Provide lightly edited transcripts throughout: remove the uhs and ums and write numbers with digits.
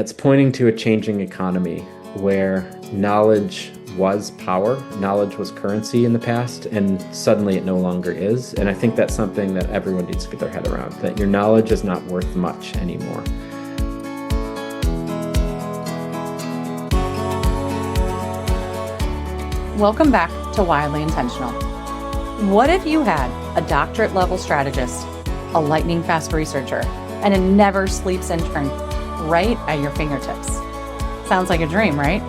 It's pointing to a changing economy where knowledge was power, knowledge was currency in the past, and suddenly it no longer is. And I think that's something that everyone needs to get their head around, that your knowledge is not worth much anymore. Welcome back to Wildly Intentional. What if you had a doctorate level strategist, a lightning fast researcher, and a never sleeps intern right at your fingertips? Sounds like a dream, right?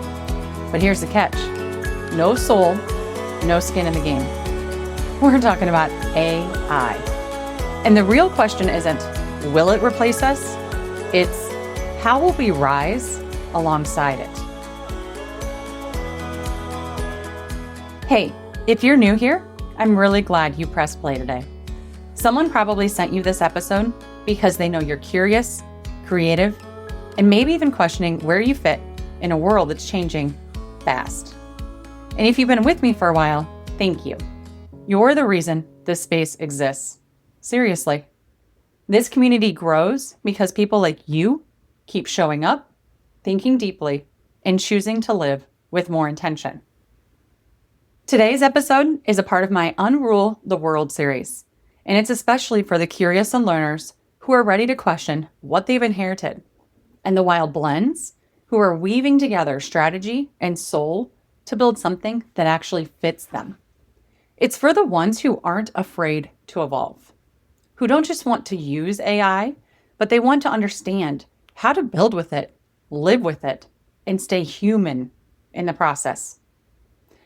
But here's the catch. No soul, no skin in the game. We're talking about AI. And the real question isn't, will it replace us? It's, how will we rise alongside it? Hey, if you're new here, I'm really glad you pressed play today. Someone probably sent you this episode because they know you're curious, creative, and maybe even questioning where you fit in a world that's changing fast. And if you've been with me for a while, thank you. You're the reason this space exists. Seriously. This community grows because people like you keep showing up, thinking deeply, and choosing to live with more intention. Today's episode is a part of my Unrule the World series, and it's especially for the curious and learners who are ready to question what they've inherited, and the wild blends who are weaving together strategy and soul to build something that actually fits them. It's for the ones who aren't afraid to evolve, who don't just want to use AI, but they want to understand how to build with it, live with it, and stay human in the process.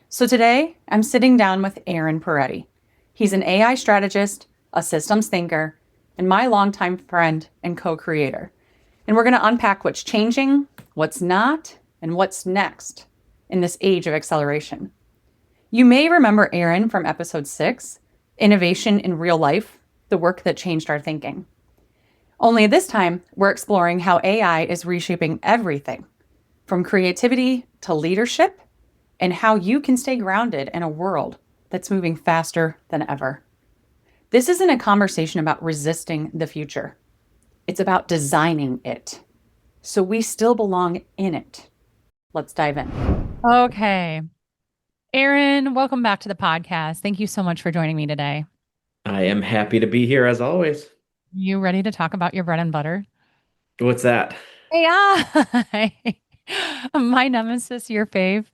So today, I'm sitting down with Aaron Proietti. He's an AI strategist, a systems thinker, and my longtime friend and co-creator. And we're going to unpack what's changing, what's not, and what's next in this age of acceleration. You may remember Aaron from episode 6, Innovation in Real Life, the work that changed our thinking. Only this time, we're exploring how AI is reshaping everything, from creativity to leadership, and how you can stay grounded in a world that's moving faster than ever. This isn't a conversation about resisting the future. It's about designing it, so we still belong in it. Let's dive in. Okay. Aaron, welcome back to the podcast. Thank you so much for joining me today. I am happy to be here as always. You ready to talk about your bread and butter? What's that? AI. My nemesis, your fave.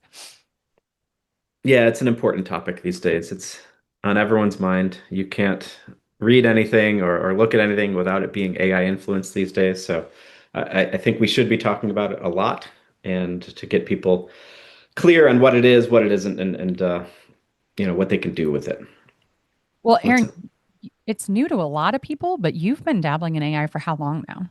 Yeah, it's an important topic these days. It's on everyone's mind. You can't read anything or look at anything without it being AI influenced these days. So I think we should be talking about it a lot, and to get people clear on what it is, what it isn't, and what they can do with it. Well, Aaron, it's new to a lot of people, but you've been dabbling in AI for how long now?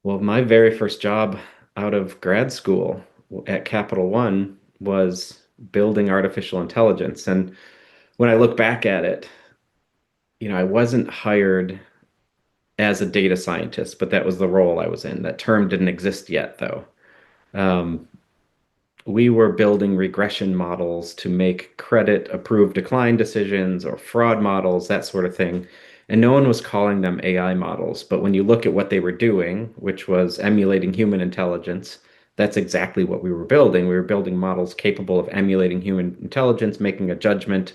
Well, my very first job out of grad school at Capital One was building artificial intelligence. And when I look back at it, I wasn't hired as a data scientist, but that was the role I was in. That term didn't exist yet, though. We were building regression models to make credit approved decline decisions or fraud models, that sort of thing. And no one was calling them AI models. But when you look at what they were doing, which was emulating human intelligence, that's exactly what we were building. We were building models capable of emulating human intelligence, making a judgment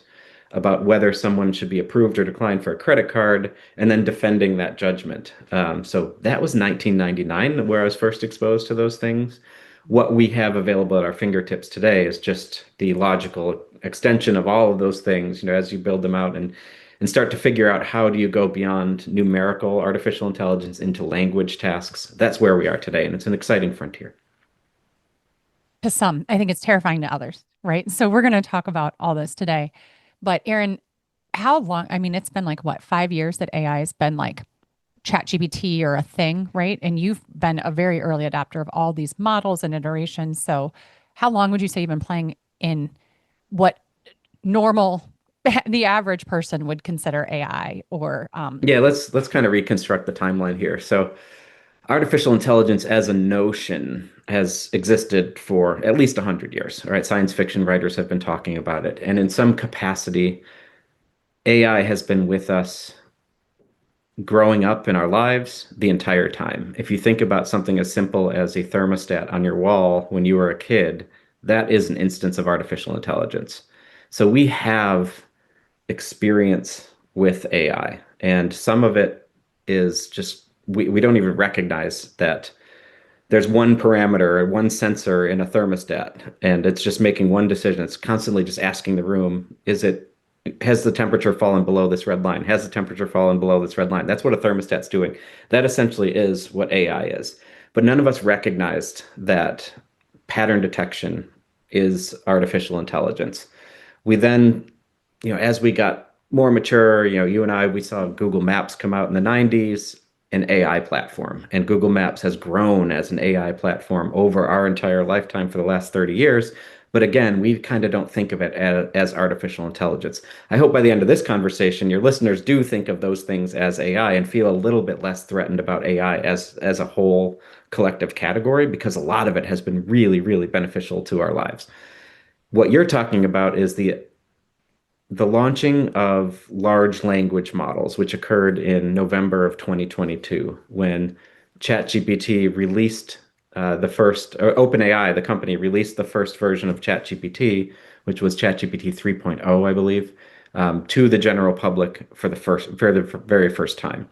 about whether someone should be approved or declined for a credit card, and then defending that judgment. So that was 1999 where I was first exposed to those things. What we have available at our fingertips today is just the logical extension of all of those things, as you build them out and start to figure out how do you go beyond numerical artificial intelligence into language tasks. That's where we are today, and it's an exciting frontier. To some, I think it's terrifying to others, right? So we're going to talk about all this today. But Aaron, how long? I mean, it's been like, what, 5 years that AI has been like ChatGPT or a thing, right? And you've been a very early adopter of all these models and iterations. So how long would you say you've been playing in what normal, the average person would consider AI or? Yeah, let's kind of reconstruct the timeline here. So artificial intelligence as a notion has existed for at least 100 years. All right, science fiction writers have been talking about it. And in some capacity, AI has been with us growing up in our lives the entire time. If you think about something as simple as a thermostat on your wall when you were a kid, that is an instance of artificial intelligence. So we have experience with AI, and some of it is just we don't even recognize that there's one parameter, one sensor in a thermostat, and it's just making one decision. It's constantly just asking the room, has the temperature fallen below this red line? Has the temperature fallen below this red line? That's what a thermostat's doing. That essentially is what AI is. But none of us recognized that pattern detection is artificial intelligence. We then, as we got more mature, you and I, we saw Google Maps come out in the 90s, an AI platform. And Google Maps has grown as an AI platform over our entire lifetime for the last 30 years. But again, we kind of don't think of it as artificial intelligence. I hope by the end of this conversation, your listeners do think of those things as AI and feel a little bit less threatened about AI as a whole collective category, because a lot of it has been really, really beneficial to our lives. What you're talking about is the launching of large language models, which occurred in November of 2022, when ChatGPT released the first, or OpenAI, the company, released the first version of ChatGPT, which was ChatGPT 3.0, I believe, to the general public for the very first time.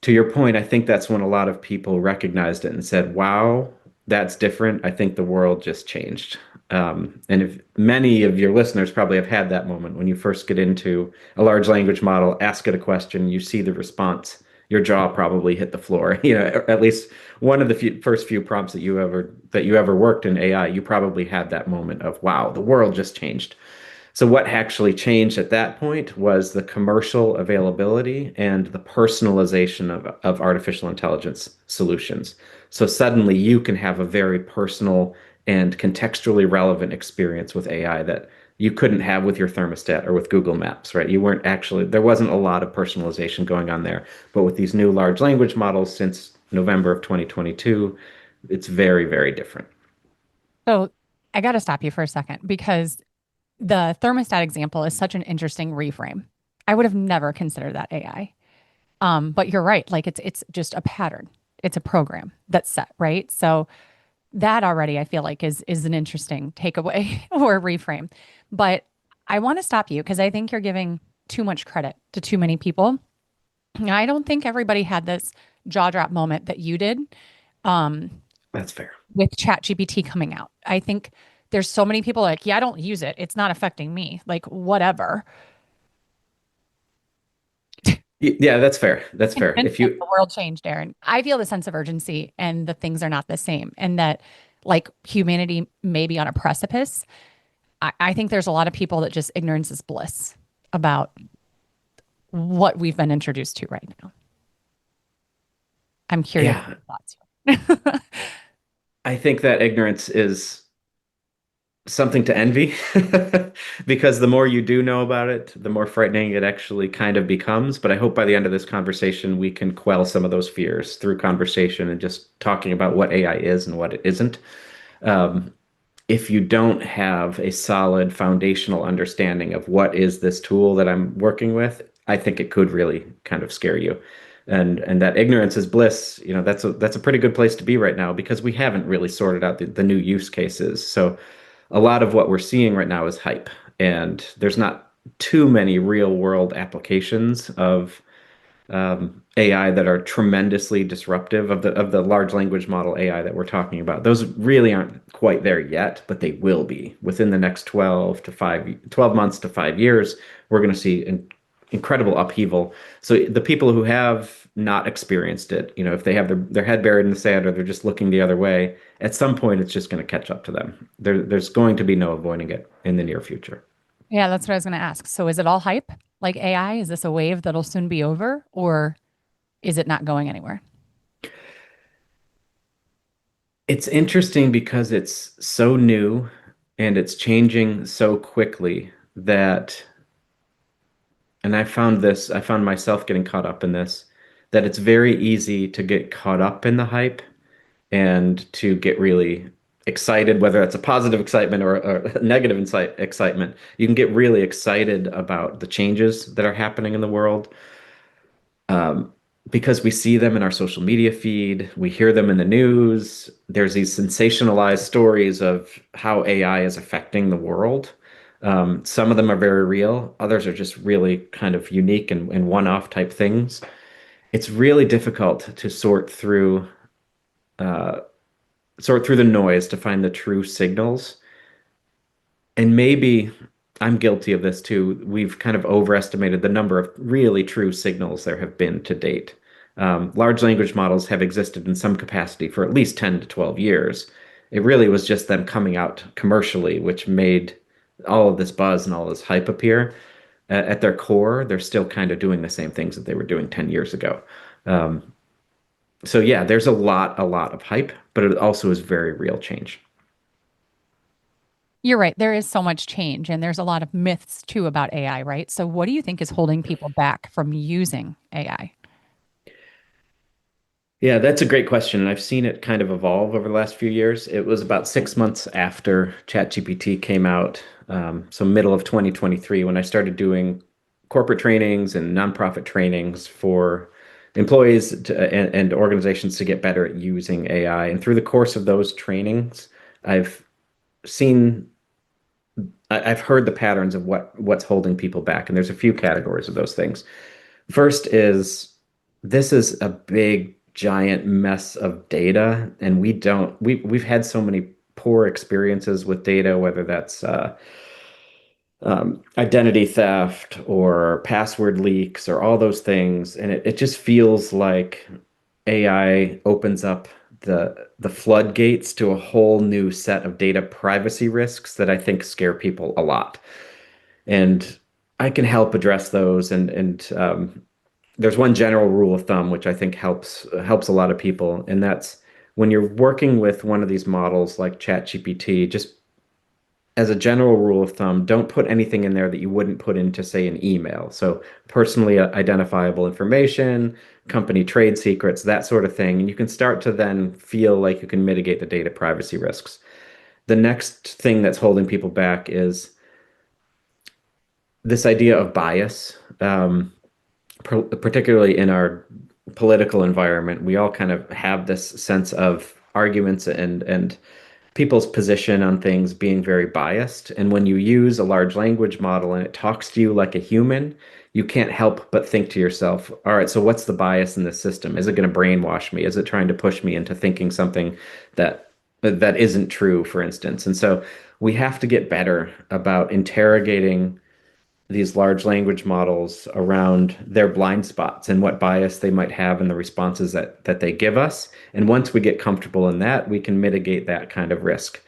To your point, I think that's when a lot of people recognized it and said, wow, that's different. I think the world just changed. And if many of your listeners probably have had that moment when you first get into a large language model, ask it a question, you see the response, your jaw probably hit the floor. At least one of the first few prompts that you ever worked in AI, you probably had that moment of, wow, the world just changed. So what actually changed at that point was the commercial availability and the personalization of artificial intelligence solutions. So suddenly you can have a very personal and contextually relevant experience with AI that you couldn't have with your thermostat or with Google Maps, right? There wasn't a lot of personalization going on there. But with these new large language models since November of 2022, it's very, very different. So I got to stop you for a second because the thermostat example is such an interesting reframe. I would have never considered that AI. But you're right. Like it's just a pattern. It's a program that's set, right? So that already I feel like is an interesting takeaway or reframe. But I want to stop you because I think you're giving too much credit to too many people. I don't think everybody had this jaw drop moment that you did um, That's fair. with ChatGPT coming out. I think there's so many people like, yeah, I don't use it. It's not affecting me. Like, whatever. Yeah, that's fair. That's fair. And If you the world changed, Aaron. I feel the sense of urgency and the things are not the same. And that like humanity may be on a precipice. I think there's a lot of people that just ignorance is bliss about what we've been introduced to right now. I'm curious Yeah, your thoughts here. I think that ignorance is something to envy because the more you do know about it, the more frightening it actually kind of becomes. But I hope by the end of this conversation, we can quell some of those fears through conversation and just talking about what AI is and what it isn't. Um, if you don't have a solid foundational understanding of what is this tool that I'm working with, I think it could really kind of scare you. And that ignorance is bliss, that's a pretty good place to be right now because we haven't really sorted out the new use cases. So a lot of what we're seeing right now is hype, and there's not too many real world applications of AI that are tremendously disruptive of the large language model AI that we're talking about. Those really aren't quite there yet, but they will be within the next 12 months to 5 years. We're going to see incredible upheaval. So the people who have not experienced it, if they have their head buried in the sand or they're just looking the other way, at some point it's just going to catch up to them. There's going to be no avoiding it in the near future. Yeah, that's what I was going to ask. So is it all hype? Like AI, is this a wave that'll soon be over or is it not going anywhere? It's interesting because it's so new and it's changing so quickly that, and I found myself getting caught up in this, that it's very easy to get caught up in the hype and to get really excited, whether it's a positive excitement or a negative excitement. You can get really excited about the changes that are happening in the world. um, because we see them in our social media feed, we hear them in the news. There's these sensationalized stories of how AI is affecting the world. Some of them are very real, others are just really kind of unique and one-off type things. It's really difficult to uh, sort through the noise to find the true signals. And maybe I'm guilty of this too. We've kind of overestimated the number of really true signals there have been to date. Large language models have existed in some capacity for at least 10 to 12 years. It really was just them coming out commercially, which made all of this buzz and all this hype appear. At their core, they're still kind of doing the same things that they were doing 10 years ago. Um, so yeah, there's a lot of hype, but it also is very real change. You're right. There is so much change, and there's a lot of myths too about AI, right? So, what do you think is holding people back from using AI? Yeah, that's a great question. And I've seen it kind of evolve over the last few years. It was about 6 months after ChatGPT came out, so middle of 2023, when I started doing corporate trainings and nonprofit trainings for employees and organizations to get better at using AI. And through the course of those trainings, I've seen, I've heard the patterns of what's holding people back. And there's a few categories of those things. First is this is a big, giant mess of data, and we've had so many poor experiences with data, whether that's identity theft or password leaks or all those things, and it just feels like AI opens up the floodgates to a whole new set of data privacy risks that I think scare people a lot. And I can help address those and there's one general rule of thumb which I think helps a lot of people, and that's when you're working with one of these models like ChatGPT, just as a general rule of thumb, don't put anything in there that you wouldn't put into, say, an email. So personally identifiable information, company trade secrets, that sort of thing. And you can start to then feel like you can mitigate the data privacy risks. The next thing that's holding people back is this idea of bias. Particularly in our political environment, we all kind of have this sense of arguments and people's position on things being very biased. And when you use a large language model and it talks to you like a human, you can't help but think to yourself, all right, so what's the bias in this system? Is it going to brainwash me? Is it trying to push me into thinking something that isn't true, for instance? And so we have to get better about interrogating these large language models around their blind spots and what bias they might have in the responses that they give us. And once we get comfortable in that, we can mitigate that kind of risk.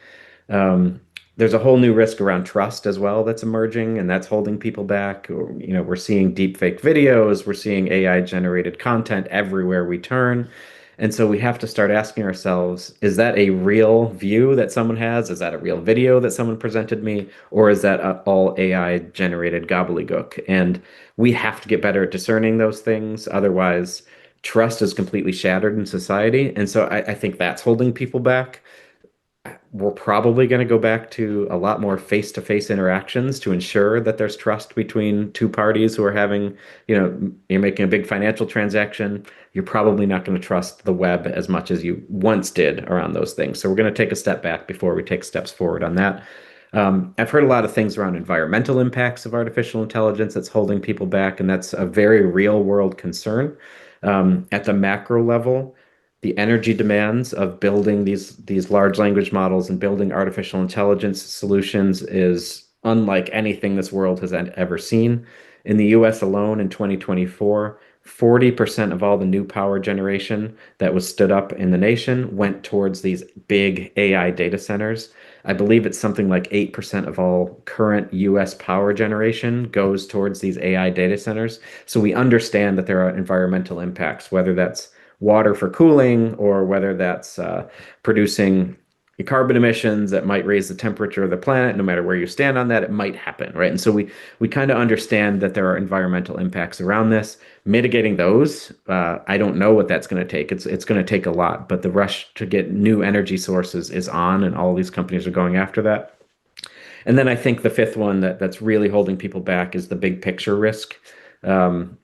Um, there's a whole new risk around trust as well that's emerging, and that's holding people back. We're seeing deep fake videos, we're seeing AI generated content everywhere we turn. And so we have to start asking ourselves, is that a real view that someone has? Is that a real video that someone presented me? Or is that all AI generated gobbledygook? And we have to get better at discerning those things. Otherwise, trust is completely shattered in society. And so I think that's holding people back. We're probably going to go back to a lot more face-to-face interactions to ensure that there's trust between two parties who are having, you're making a big financial transaction. You're probably not going to trust the web as much as you once did around those things. So we're going to take a step back before we take steps forward on that. I've heard a lot of things around environmental impacts of artificial intelligence that's holding people back, and that's a very real world concern. At the macro level, the energy demands of building these large language models and building artificial intelligence solutions is unlike anything this world has ever seen. In the US alone in 2024, 40% of all the new power generation that was stood up in the nation went towards these big AI data centers. I believe it's something like 8% of all current US power generation goes towards these AI data centers. So we understand that there are environmental impacts, whether that's water for cooling or whether that's producing carbon emissions that might raise the temperature of the planet. No matter where you stand on that, it might happen, right? And so we kind of understand that there are environmental impacts around this. Mitigating those, I don't know what that's going to take. It's going to take a lot, but the rush to get new energy sources is on, and all these companies are going after that. And then I think the fifth one that's really holding people back is the big picture risk. Um,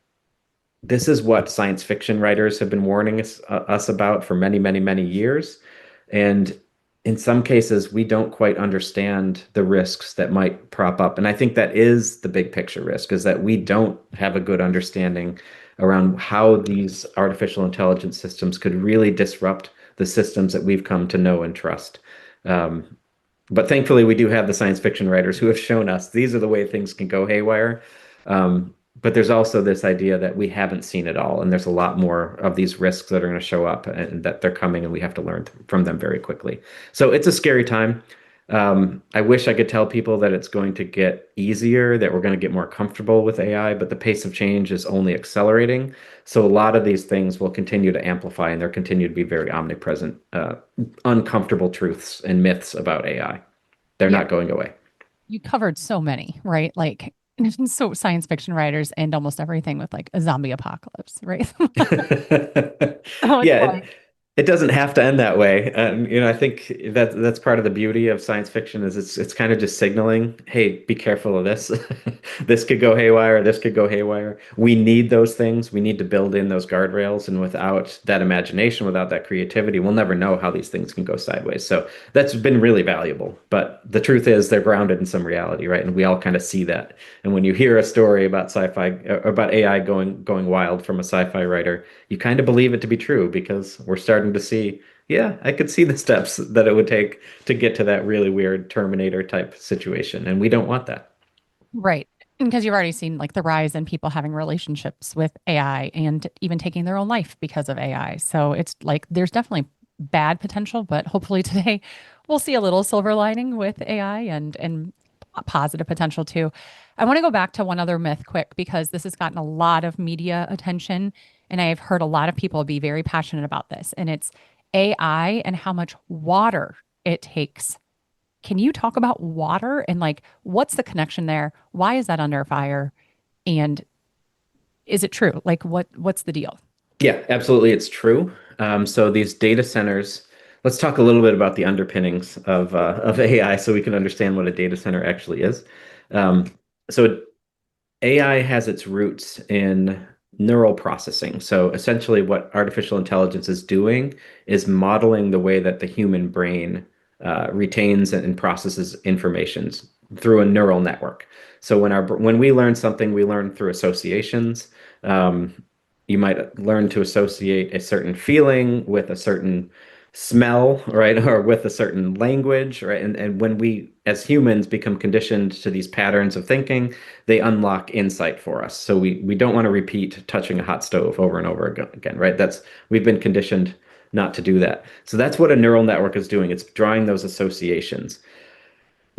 this is what science fiction writers have been warning us about for many, many, many years. And in some cases, we don't quite understand the risks that might prop up. And I think that is the big picture risk, is that we don't have a good understanding around how these artificial intelligence systems could really disrupt the systems that we've come to know and trust. Um, but thankfully, we do have the science fiction writers who have shown us these are the way things can go haywire. But there's also this idea that we haven't seen it all, and there's a lot more of these risks that are going to show up, and that they're coming, and we have to learn from them very quickly. So it's a scary time. I wish I could tell people that it's going to get easier, that we're going to get more comfortable with AI, but the pace of change is only accelerating. So a lot of these things will continue to amplify, and there continue to be very omnipresent, uncomfortable truths and myths about AI. They're Yeah, not going away. you covered so many, right? Like so science fiction writers and almost everything with like a zombie apocalypse, right? So it's Yeah, like, it doesn't have to end that way. I think that's part of the beauty of science fiction is it's kind of just signaling, hey, be careful of this. This could go haywire, this could go haywire. We need those things. We need to build in those guardrails, and without that imagination, without that creativity, we'll never know how these things can go sideways. So that's been really valuable. But the truth is they're grounded in some reality, right? And we all kind of see that. And when you hear a story about sci-fi, about AI going wild from a sci-fi writer, you kind of believe it to be true because we're starting to see, yeah, I could see the steps that it would take to get to that really weird Terminator type situation. And we don't want that. right. Because you've already seen like the rise in people having relationships with AI and even taking their own life because of AI. So it's like there's definitely bad potential, but hopefully today we'll see a little silver lining with AI and positive potential too. I want to go back to one other myth quick because this has gotten a lot of media attention and I've heard a lot of people be very passionate about this and it's AI and how much water it takes. Can you talk about water and like what's the connection there? Why is that under fire? And is it true? Like what's the deal? Yeah, absolutely. It's true. So these data centers, let's talk a little bit about the underpinnings of AI so we can understand what a data center actually is. Um, so AI has its roots in neural processing. So essentially, what artificial intelligence is doing is modeling the way that the human brain retains and processes information through a neural network. So when we learn something, we learn through associations. Um, you might learn to associate a certain feeling with a certain smell, right? Or with a certain language, right? And when we as humans become conditioned to these patterns of thinking, they unlock insight for us. So we don't want to repeat touching a hot stove over and over again, right? That's we've been conditioned not to do that. So that's what a neural network is doing. It's drawing those associations.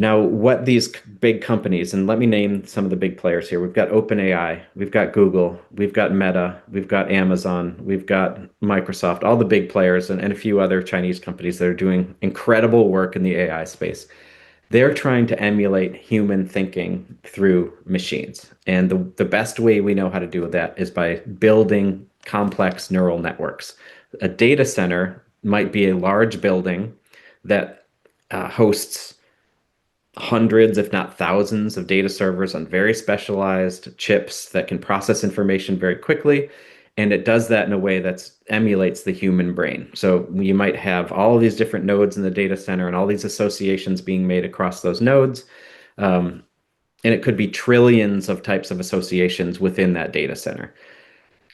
Now, what these big companies, and let me name some of the big players here. We've got OpenAI, we've got Google, we've got Meta, we've got Amazon, we've got Microsoft, all the big players, and a few other Chinese companies that are doing incredible work in the AI space. They're trying to emulate human thinking through machines. And the best way we know how to do that is by building complex neural networks. A data center might be a large building that hosts hundreds, if not thousands, of data servers on very specialized chips that can process information very quickly. And it does that in a way that emulates the human brain. So you might have all of these different nodes in the data center and all these associations being made across those nodes. Um, and it could be trillions of types of associations within that data center.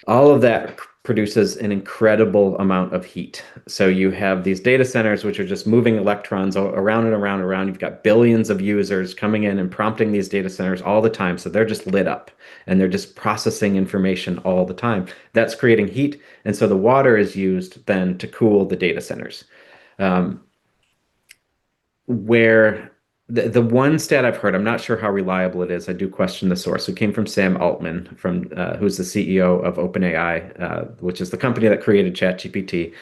All of that produces an incredible amount of heat. So you have these data centers, which are just moving electrons around and around and around. You've got billions of users coming in and prompting these data centers all the time. So they're just lit up and they're just processing information all the time. That's creating heat. And so the water is used then to cool the data centers. Um, where the one stat I've heard, I'm not sure how reliable it is. I do question the source. It came from Sam Altman, from who's the CEO of OpenAI, which is the company that created ChatGPT.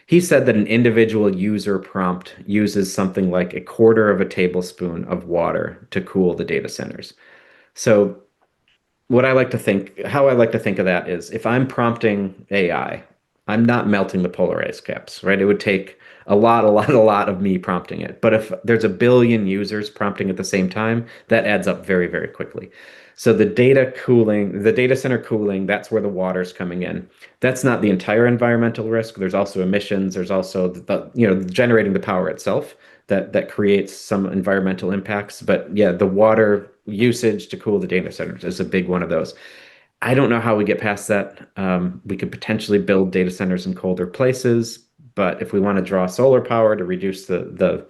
He said that an individual user prompt uses something like a quarter of a tablespoon of water to cool the data centers. So how I like to think of that is if I'm prompting AI, I'm not melting the polar ice caps, right? It would take a lot of me prompting it. But if there's a billion users prompting at the same time, that adds up very, very quickly. So the data center cooling, that's where the water's coming in. That's not the entire environmental risk. There's also emissions. There's also generating the power itself that creates some environmental impacts. But yeah, the water usage to cool the data centers is a big one of those. I don't know how we get past that. We could potentially build data centers in colder places, but if we want to draw solar power to reduce the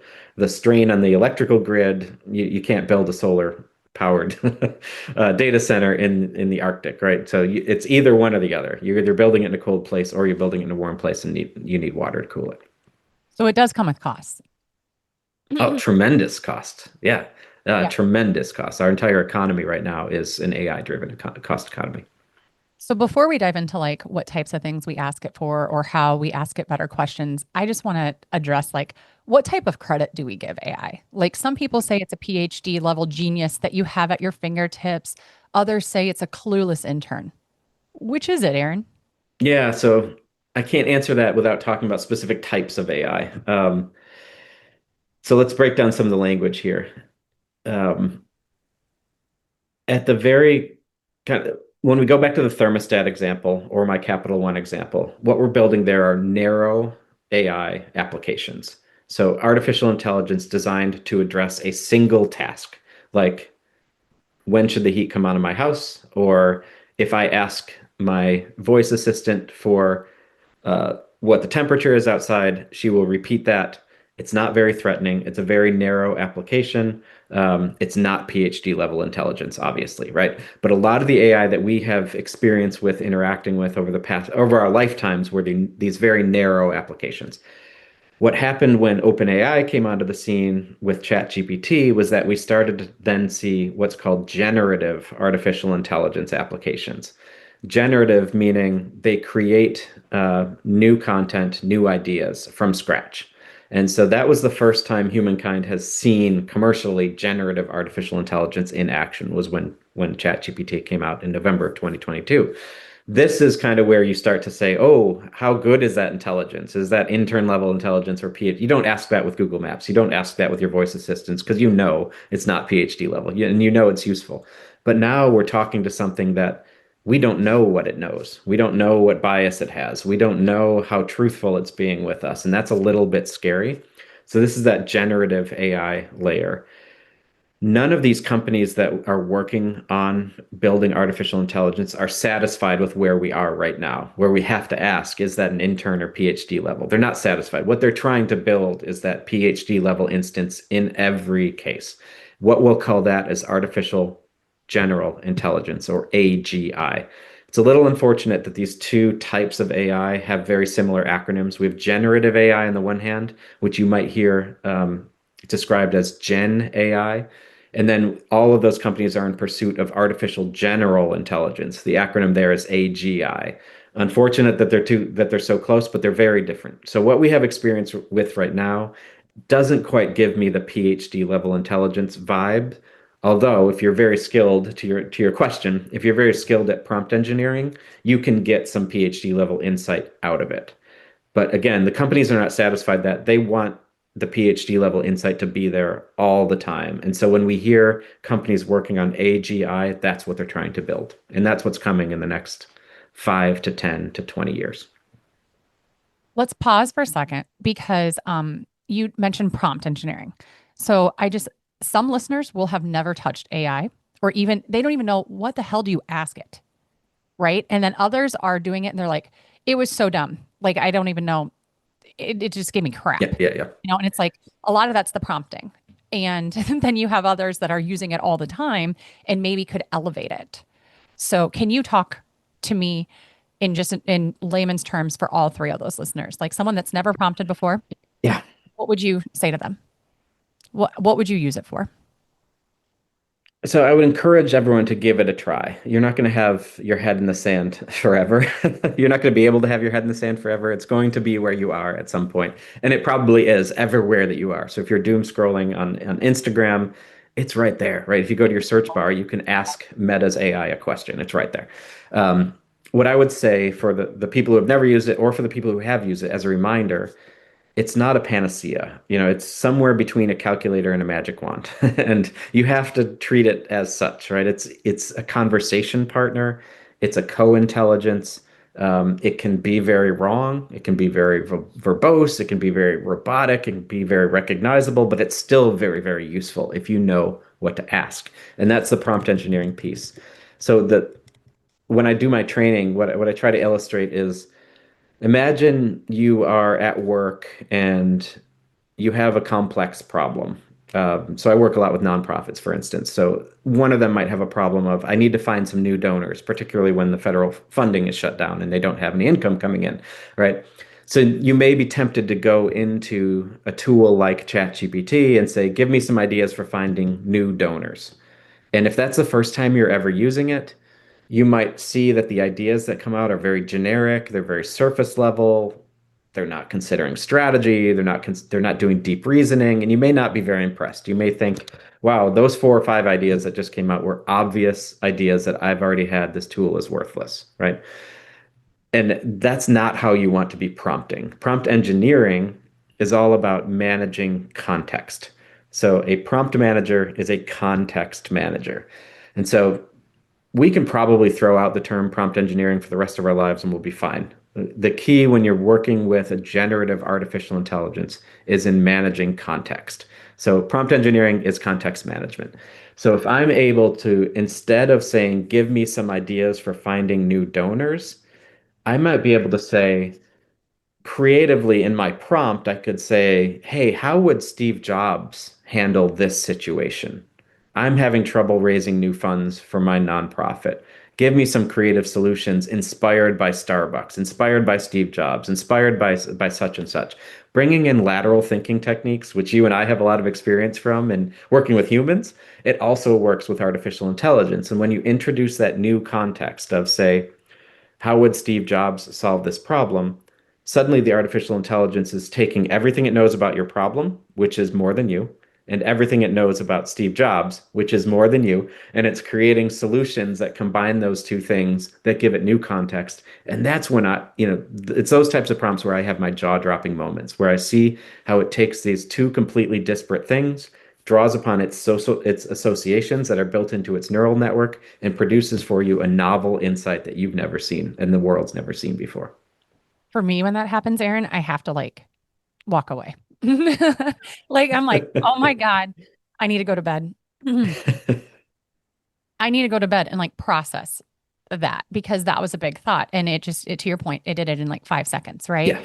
strain on the electrical grid, you can't build a solar powered data center in the Arctic, right? So it's either one or the other. You're either building it in a cold place or you're building it in a warm place and you need water to cool it. So it does come with costs. Oh, tremendous cost. Yeah. Yeah. Tremendous cost. Our entire economy right now is an AI driven cost economy. So before we dive into like what types of things we ask it for or how we ask it better questions, I just want to address like what type of credit do we give AI? Like some people say it's a PhD level genius that you have at your fingertips. Others say it's a clueless intern. Which is it, Aaron? Yeah, so I can't answer that without talking about specific types of AI. So let's break down some of the language here. Um, at the very kind of when we go back to the thermostat example or my Capital One example, what we're building there are narrow AI applications. So artificial intelligence designed to address a single task, like when should the heat come on in my house? Or if I ask my voice assistant for what the temperature is outside, she will repeat that. It's not very threatening. It's a very narrow application. It's not PhD level intelligence, obviously, right? But a lot of the AI that we have experience with interacting with over our lifetimes were these very narrow applications. What happened when OpenAI came onto the scene with ChatGPT was that we started to then see what's called generative artificial intelligence applications. Generative meaning they create new content, new ideas from scratch. And so that was the first time humankind has seen commercially generative artificial intelligence in action was when ChatGPT came out in November of 2022. This is kind of where you start to say, oh, how good is that intelligence? Is that intern level intelligence or PhD? You don't ask that with Google Maps. You don't ask that with your voice assistants because you know it's not PhD level and you know it's useful. But now we're talking to something that we don't know what it knows. We don't know what bias it has. We don't know how truthful it's being with us. And that's a little bit scary. So this is that generative AI layer. None of these companies that are working on building artificial intelligence are satisfied with where we are right now, where we have to ask, is that an intern or PhD level? They're not satisfied. What they're trying to build is that PhD level instance in every case. What we'll call that is artificial general intelligence or AGI. It's a little unfortunate that these two types of AI have very similar acronyms. We have generative AI on the one hand, which you might hear described as Gen AI. And then all of those companies are in pursuit of artificial general intelligence. The acronym there is AGI. Unfortunate that they're so close, but they're very different. So what we have experience with right now doesn't quite give me the PhD level intelligence vibe. Although if you're very skilled to your question, if you're very skilled at prompt engineering, you can get some PhD level insight out of it. But again, the companies are not satisfied that they want the PhD level insight to be there all the time. And so when we hear companies working on AGI, that's what they're trying to build. And that's what's coming in the next 5 to 10 to 20 years. Let's pause for a second because you mentioned prompt engineering. So some listeners will have never touched AI or even they don't even know what the hell do you ask it, right? And then others are doing it and they're like, it was so dumb. Like, I don't even know. It just gave me crap, Yeah, yeah, yeah. and it's like a lot of that's the prompting. And then you have others that are using it all the time and maybe could elevate it. So can you talk to me in layman's terms for all three of those listeners, like someone that's never prompted before? Yeah. What would you say to them? What would you use it for? So I would encourage everyone to give it a try. You're not going to have your head in the sand forever. You're not going to be able to have your head in the sand forever. It's going to be where you are at some point. And it probably is everywhere that you are. So if you're doom scrolling on Instagram, it's right there, right? If you go to your search bar, you can ask Meta's AI a question. It's right there. What I would say for the people who have never used it or for the people who have used it as a reminder, it's not a panacea. It's somewhere between a calculator and a magic wand. And you have to treat it as such, right? It's a conversation partner. It's a co-intelligence. It can be very wrong. It can be very verbose. It can be very robotic. It can be very recognizable, but it's still very, very useful if you know what to ask. And that's the prompt engineering piece. So that when I do my training, what I try to illustrate is imagine you are at work and you have a complex problem. So I work a lot with nonprofits, for instance. So one of them might have a problem of I need to find some new donors, particularly when the federal funding is shut down and they don't have any income coming in, right? So you may be tempted to go into a tool like ChatGPT and say, give me some ideas for finding new donors. And if that's the first time you're ever using it, you might see that the ideas that come out are very generic, they're very surface level, they're not considering strategy, they're not doing deep reasoning, and you may not be very impressed. You may think, wow, those 4 or 5 ideas that just came out were obvious ideas that I've already had. This tool is worthless, right? And that's not how you want to be prompting. Prompt engineering is all about managing context. So a prompt manager is a context manager. And so we can probably throw out the term prompt engineering for the rest of our lives and we'll be fine. The key when you're working with a generative artificial intelligence is in managing context. So prompt engineering is context management. So if I'm able to, instead of saying, give me some ideas for finding new donors, I might be able to say, creatively in my prompt, I could say, hey, how would Steve Jobs handle this situation? I'm having trouble raising new funds for my nonprofit. Give me some creative solutions inspired by Starbucks, inspired by Steve Jobs, inspired by such and such. Bringing in lateral thinking techniques, which you and I have a lot of experience from and working with humans, it also works with artificial intelligence. And when you introduce that new context of, say, how would Steve Jobs solve this problem? Suddenly, the artificial intelligence is taking everything it knows about your problem, which is more than you, and everything it knows about Steve Jobs, which is more than you, and it's creating solutions that combine those two things that give it new context. And that's when it's those types of prompts where I have my jaw-dropping moments, where I see how it takes these two completely disparate things, draws upon its associations that are built into its neural network, and produces for you a novel insight that you've never seen and the world's never seen before. For me, when that happens, Aaron, I have to like walk away. Like I'm like, oh my God, I need to go to bed. I need to go to bed and like process that because that was a big thought. And to your point, it did it in like 5 seconds, right? Yeah.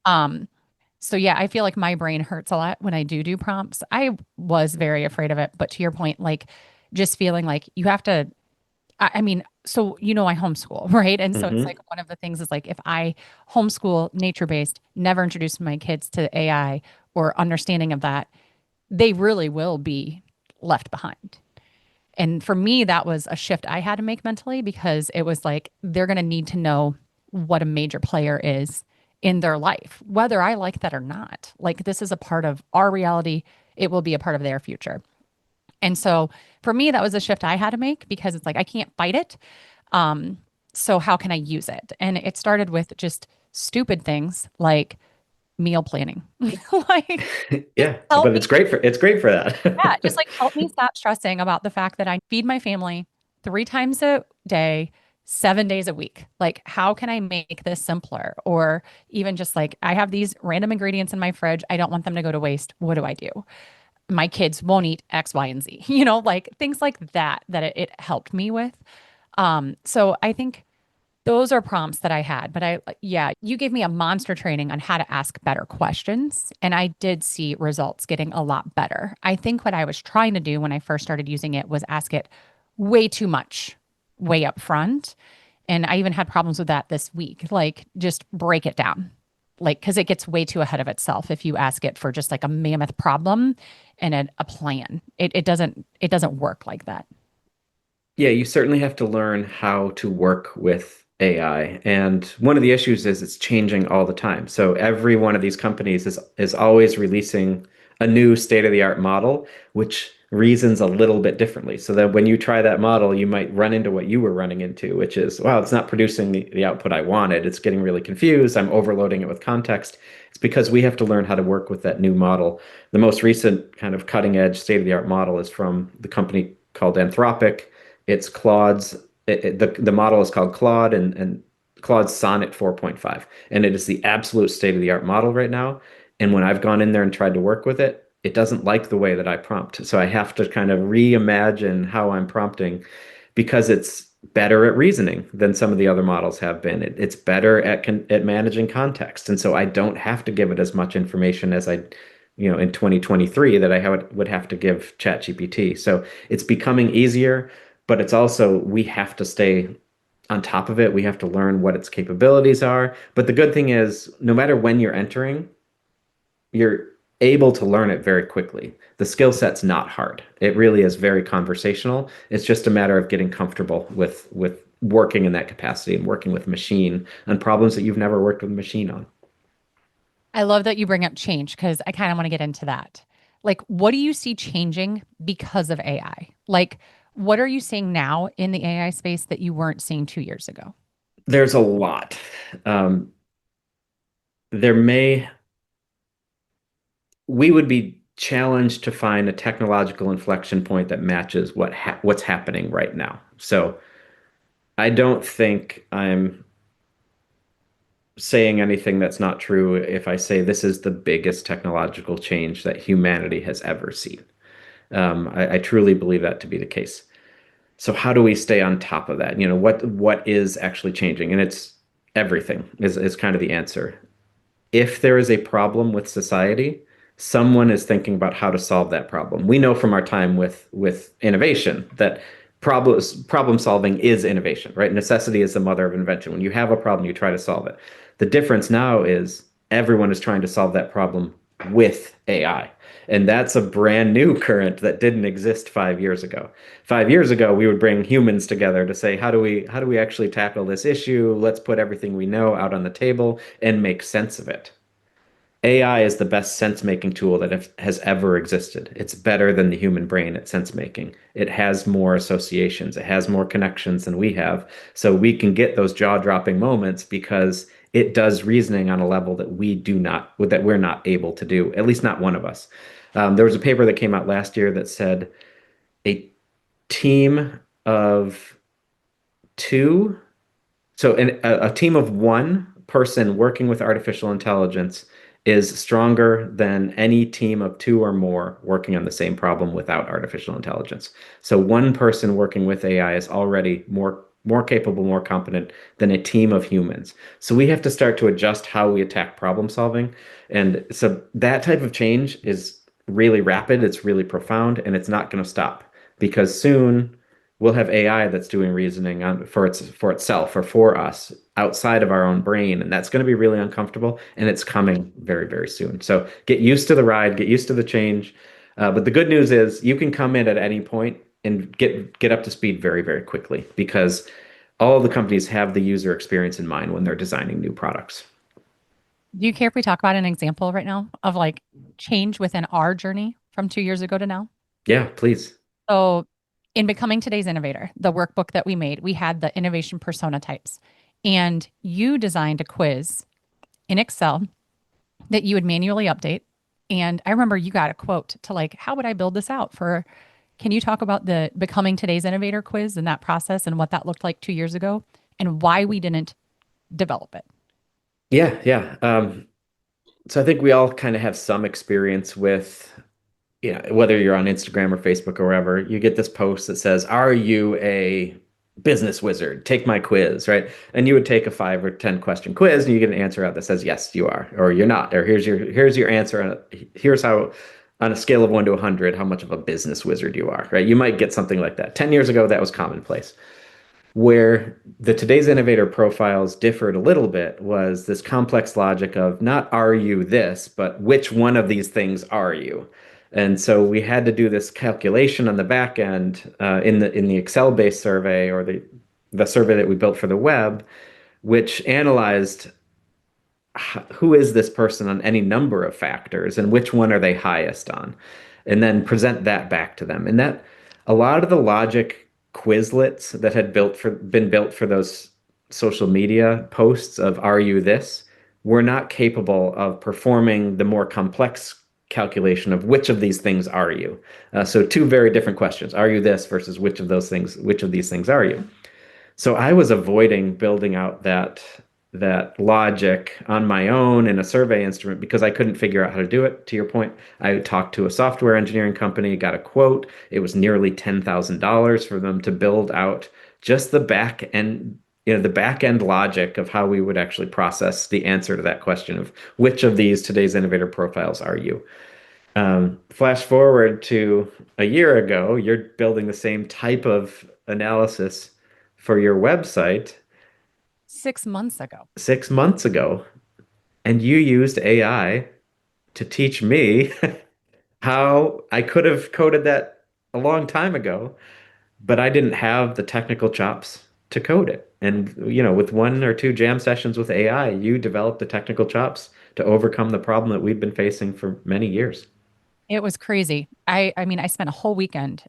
Um, so yeah, I feel like my brain hurts a lot when I do prompts. I was very afraid of it, but to your point, like just feeling like you have to, I mean, so I homeschool, right? And so it's Hmm. like one of the things is like if I homeschool nature-based, never introduce my kids to AI or understanding of that, they really will be left behind. And for me, that was a shift I had to make mentally because it was like they're going to need to know what a major player is in their life, whether I like that or not. Like this is a part of our reality, it will be a part of their future. And so for me, that was a shift I had to make because it's like I can't fight it. Um, so how can I use it? And it started with just stupid things like meal planning. Like just Yeah, help but me. it's great for Yeah, just that. like help me stop stressing about the fact that I feed my family 3 times a day, 7 days a week. Like, how can I make this simpler? Or even just like, I have these random ingredients in my fridge. I don't want them to go to waste. What do I do? My kids won't eat X, Y, and Z, like things like that, that it helped me with. So I think those are prompts that I had, but yeah, you gave me a monster training on how to ask better questions. And I did see results getting a lot better. I think what I was trying to do when I first started using it was ask it way too much, way up front. And I even had problems with that this week. Like, just break it down. Like, because it gets way too ahead of itself if you ask it for just like a mammoth problem and a plan. It doesn't work like that. Yeah, you certainly have to learn how to work with AI. And one of the issues is it's changing all the time. So every one of these companies is always releasing a new state-of-the-art model, which reasons a little bit differently. So that when you try that model, you might run into what you were running into, which is, wow, it's not producing the output I wanted. It's getting really confused. I'm overloading it with context. It's because we have to learn how to work with that new model. The most recent kind of cutting edge state of the art model is from the company called Anthropic. It's Claude's, the model is called Claude and Claude's Sonnet 4.5. And it is the absolute state of the art model right now. And when I've gone in there and tried to work with it, it doesn't like the way that I prompt. So I have to kind of reimagine how I'm prompting because it's better at reasoning than some of the other models have been. It's better at managing context, and so I don't have to give it as much information as in 2023 that would have to give ChatGPT. So it's becoming easier, but it's also we have to stay on top of it. We have to learn what its capabilities are. But the good thing is, no matter when you're entering, you're able to learn it very quickly. The skill set's not hard. It really is very conversational. It's just a matter of getting comfortable with working in that capacity and working with machine on problems that you've never worked with a machine on. I love that you bring up change because I kind of want to get into that. Like, what do you see changing because of AI? Like, what are you seeing now in the AI space that you weren't seeing 2 years ago? There's a lot. Um, there may we would be challenged to find a technological inflection point that matches what's happening right now. So I don't think I'm saying anything that's not true if I say this is the biggest technological change that humanity has ever seen. I truly believe that to be the case. So how do we stay on top of that? What is actually changing? And it's everything is kind of the answer. If there is a problem with society, someone is thinking about how to solve that problem. We know from our time with innovation that problem solving is innovation, right? Necessity is the mother of invention. When you have a problem, you try to solve it. The difference now is everyone is trying to solve that problem with AI. And that's a brand new current that didn't exist 5 years ago. 5 years ago, we would bring humans together to say, how do we actually tackle this issue? Let's put everything we know out on the table and make sense of it. AI is the best sense-making tool that has ever existed. It's better than the human brain at sense-making. It has more associations. It has more connections than we have. So we can get those jaw-dropping moments because it does reasoning on a level that we're not able to do, at least not one of us. There was a paper that came out last year that said a team of two, a team of one person working with artificial intelligence is stronger than any team of two or more working on the same problem without artificial intelligence. So one person working with AI is already more capable, more competent than a team of humans. So we have to start to adjust how we attack problem solving. And so that type of change is really rapid, it's really profound, and it's not going to stop because soon we'll have AI that's doing reasoning for itself or for us outside of our own brain, and that's going to be really uncomfortable. And it's coming very, very soon. So get used to the ride, get used to the change. But the good news is you can come in at any point and get up to speed very, very quickly because all the companies have the user experience in mind when they're designing new products. Do you care if we talk about an example right now of like change within our journey from 2 years ago to now? Yeah, please. So, in Becoming Today's Innovator, the workbook that we made, we had the innovation persona types. And you designed a quiz in Excel that you would manually update. And I remember you got a quote to like, how would I build this out for? Can you talk about the Becoming Today's Innovator quiz and that process and what that looked like 2 years ago and why we didn't develop it? Yeah, yeah. So I think we all kind of have some experience with, whether you're on Instagram or Facebook or wherever, you get this post that says, "Are you a business wizard? Take my quiz," right? And you would take a 5 or 10 question quiz, and you get an answer out that says, "Yes, you are," or "You're not," or "Here's your answer, and here's how." On a scale of 1 to 100, how much of a business wizard you are, right? You might get something like that. 10 years ago, that was commonplace. Where the today's innovator profiles differed a little bit was this complex logic of not are you this, but which one of these things are you? And so we had to do this calculation on the back end in the Excel-based survey or the survey that we built for the web, which analyzed who is this person on any number of factors and which one are they highest on, and then present that back to them. And that a lot of the logic Quizlets that had been built for those social media posts of "Are you this?" we're not capable of performing the more complex calculation of which of these things are you. So two very different questions. Are you this versus which of these things are you? So I was avoiding building out that logic on my own in a survey instrument because I couldn't figure out how to do it. To your point, I talked to a software engineering company, got a quote. It was nearly $10,000 for them to build out just the back end, the back end logic of how we would actually process the answer to that question of which of these today's innovator profiles are you? Flash forward to a year ago, you're building the same type of analysis for your website 6 months ago. 6 months ago, and you used AI to teach me how I could have coded that a long time ago, but I didn't have the technical chops to code it. And, with one or two jam sessions with AI, you developed the technical chops to overcome the problem that we've been facing for many years. It was crazy. I mean, I spent a whole weekend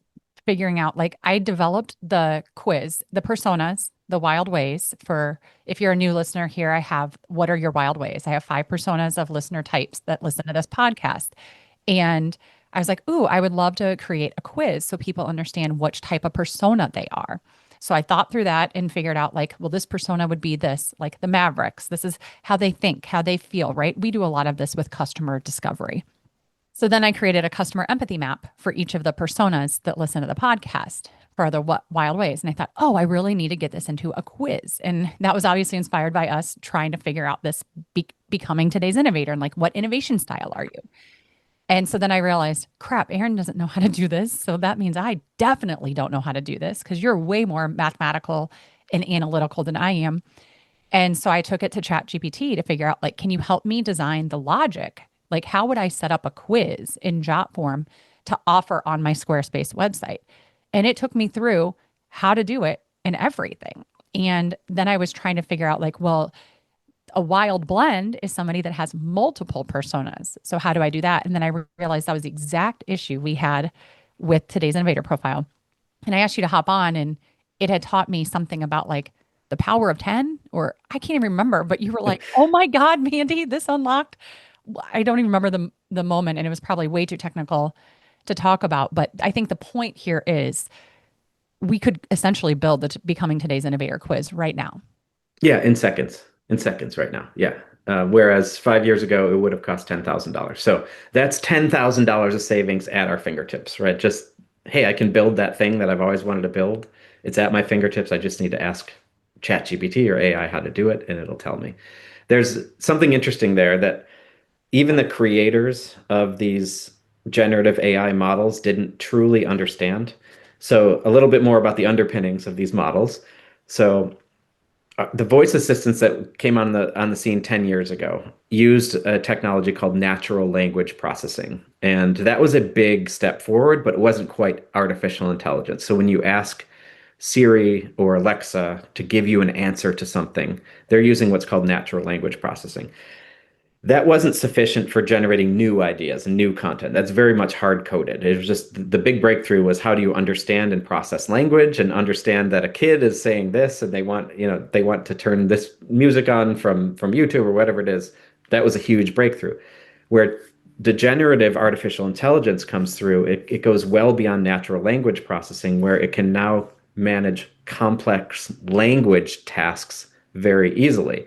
figuring out, like, I developed the quiz, the personas, the wild ways. For if you're a new listener here, I have what are your wild ways? I have 5 personas of listener types that listen to this podcast. And I was like, ooh, I would love to create a quiz so people understand which type of persona they are. So I thought through that and figured out, like, well, this persona would be this, like the Mavericks. This is how they think, how they feel, right? We do a lot of this with customer discovery. So then I created a customer empathy map for each of the personas that listen to the podcast for the wild ways. And I thought, oh, I really need to get this into a quiz. And that was obviously inspired by us trying to figure out this becoming today's innovator and like, what innovation style are you? And so then I realized, crap, Aaron doesn't know how to do this. So that means I definitely don't know how to do this because you're way more mathematical and analytical than I am. And so I took it to ChatGPT to figure out, like, can you help me design the logic? Like, how would I set up a quiz in Jot form to offer on my Squarespace website? And it took me through how to do it and everything. And then I was trying to figure out, like, well, a wild blend is somebody that has multiple personas. So how do I do that? And then I realized that was the exact issue we had with today's innovator profile. And I asked you to hop on, and it had taught me something about like the power of 10, or I can't even remember, but you were like, oh my God, Mandy, this unlocked. I don't even remember the moment, and it was probably way too technical to talk about. But I think the point here is we could essentially build the Becoming Today's Innovator quiz right now. Yeah, in seconds right now. Yeah. Whereas 5 years ago, it would have cost $10,000. So that's $10,000 of savings at our fingertips, right? Just, hey, I can build that thing that I've always wanted to build. It's at my fingertips. I just need to ask ChatGPT or AI how to do it, and it'll tell me. There's something interesting there that even the creators of these generative AI models didn't truly understand. So a little bit more about the underpinnings of these models. So the voice assistants that came on the scene 10 years ago used a technology called natural language processing. And that was a big step forward, but it wasn't quite artificial intelligence. So when you ask Siri or Alexa to give you an answer to something, they're using what's called natural language processing. That wasn't sufficient for generating new ideas and new content. That's very much hard coded. It was just the big breakthrough was how do you understand and process language and understand that a kid is saying this and they want to turn this music on from YouTube or whatever it is. That was a huge breakthrough. Where the generative artificial intelligence comes through, it goes well beyond natural language processing, where it can now manage complex language tasks very easily.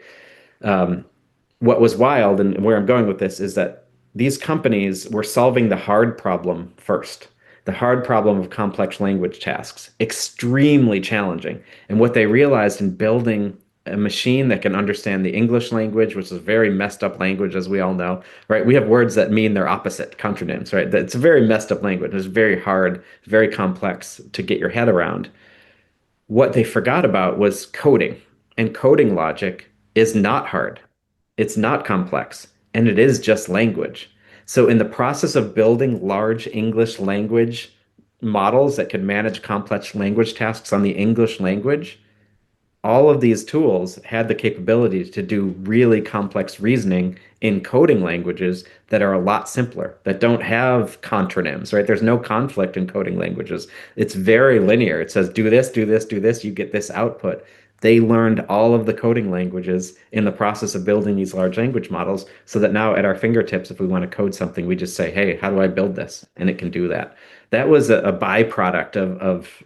What was wild and where I'm going with this is that these companies were solving the hard problem first, the hard problem of complex language tasks, extremely challenging. And what they realized in building a machine that can understand the English language, which is a very messed up language, as we all know, right? We have words that mean their opposite, contronyms, right? It's a very messed up language. It's very hard, very complex to get your head around. What they forgot about was coding, and coding logic is not hard. It's not complex, and it is just language. So, in the process of building large English language models that can manage complex language tasks on the English language, all of these tools had the capability to do really complex reasoning in coding languages that are a lot simpler, that don't have contronyms, right? There's no conflict in coding languages. It's very linear. It says, do this, do this, do this, you get this output. They learned all of the coding languages in the process of building these large language models so that now at our fingertips, if we want to code something, we just say, hey, how do I build this? And it can do that. That was a byproduct of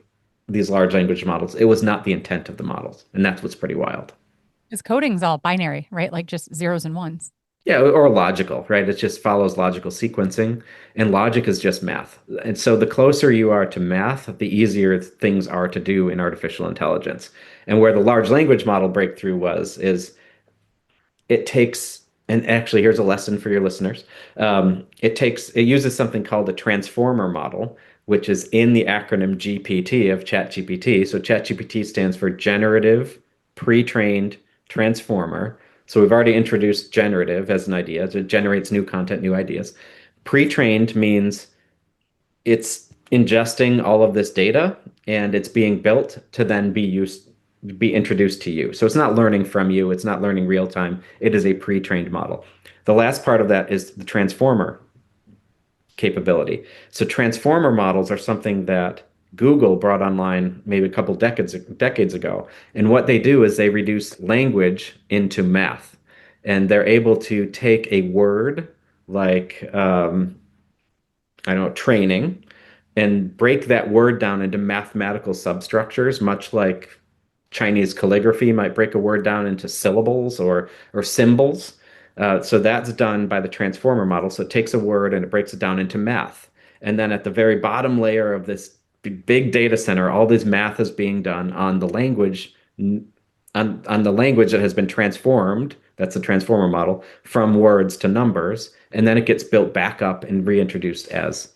these large language models. It was not the intent of the models. And that's what's pretty wild. Because coding's all binary, right? Like just zeros and ones. Yeah, or logical, right? It just follows logical sequencing, and logic is just math. And so the closer you are to math, the easier things are to do in artificial intelligence. And where the large language model breakthrough is it takes, and actually here's a lesson for your listeners. It uses something called a transformer model, which is in the acronym GPT of ChatGPT. So ChatGPT stands for Generative Pre-trained Transformer. So we've already introduced generative as an idea. So it generates new content, new ideas. Pre-trained means it's ingesting all of this data and it's being built to then be introduced to you. So it's not learning from you, it's not learning real time. It is a pre-trained model. The last part of that is the transformer capability. So transformer models are something that Google brought online maybe a couple decades ago. And what they do is they reduce language into math. And they're able to take a word like I don't know, training, and break that word down into mathematical substructures, much like Chinese calligraphy might break a word down into syllables or symbols. So that's done by the transformer model. So it takes a word and it breaks it down into math. And then at the very bottom layer of this big data center, all this math is being done on the language on the language that has been transformed. That's the transformer model from words to numbers, and then it gets built back up and reintroduced as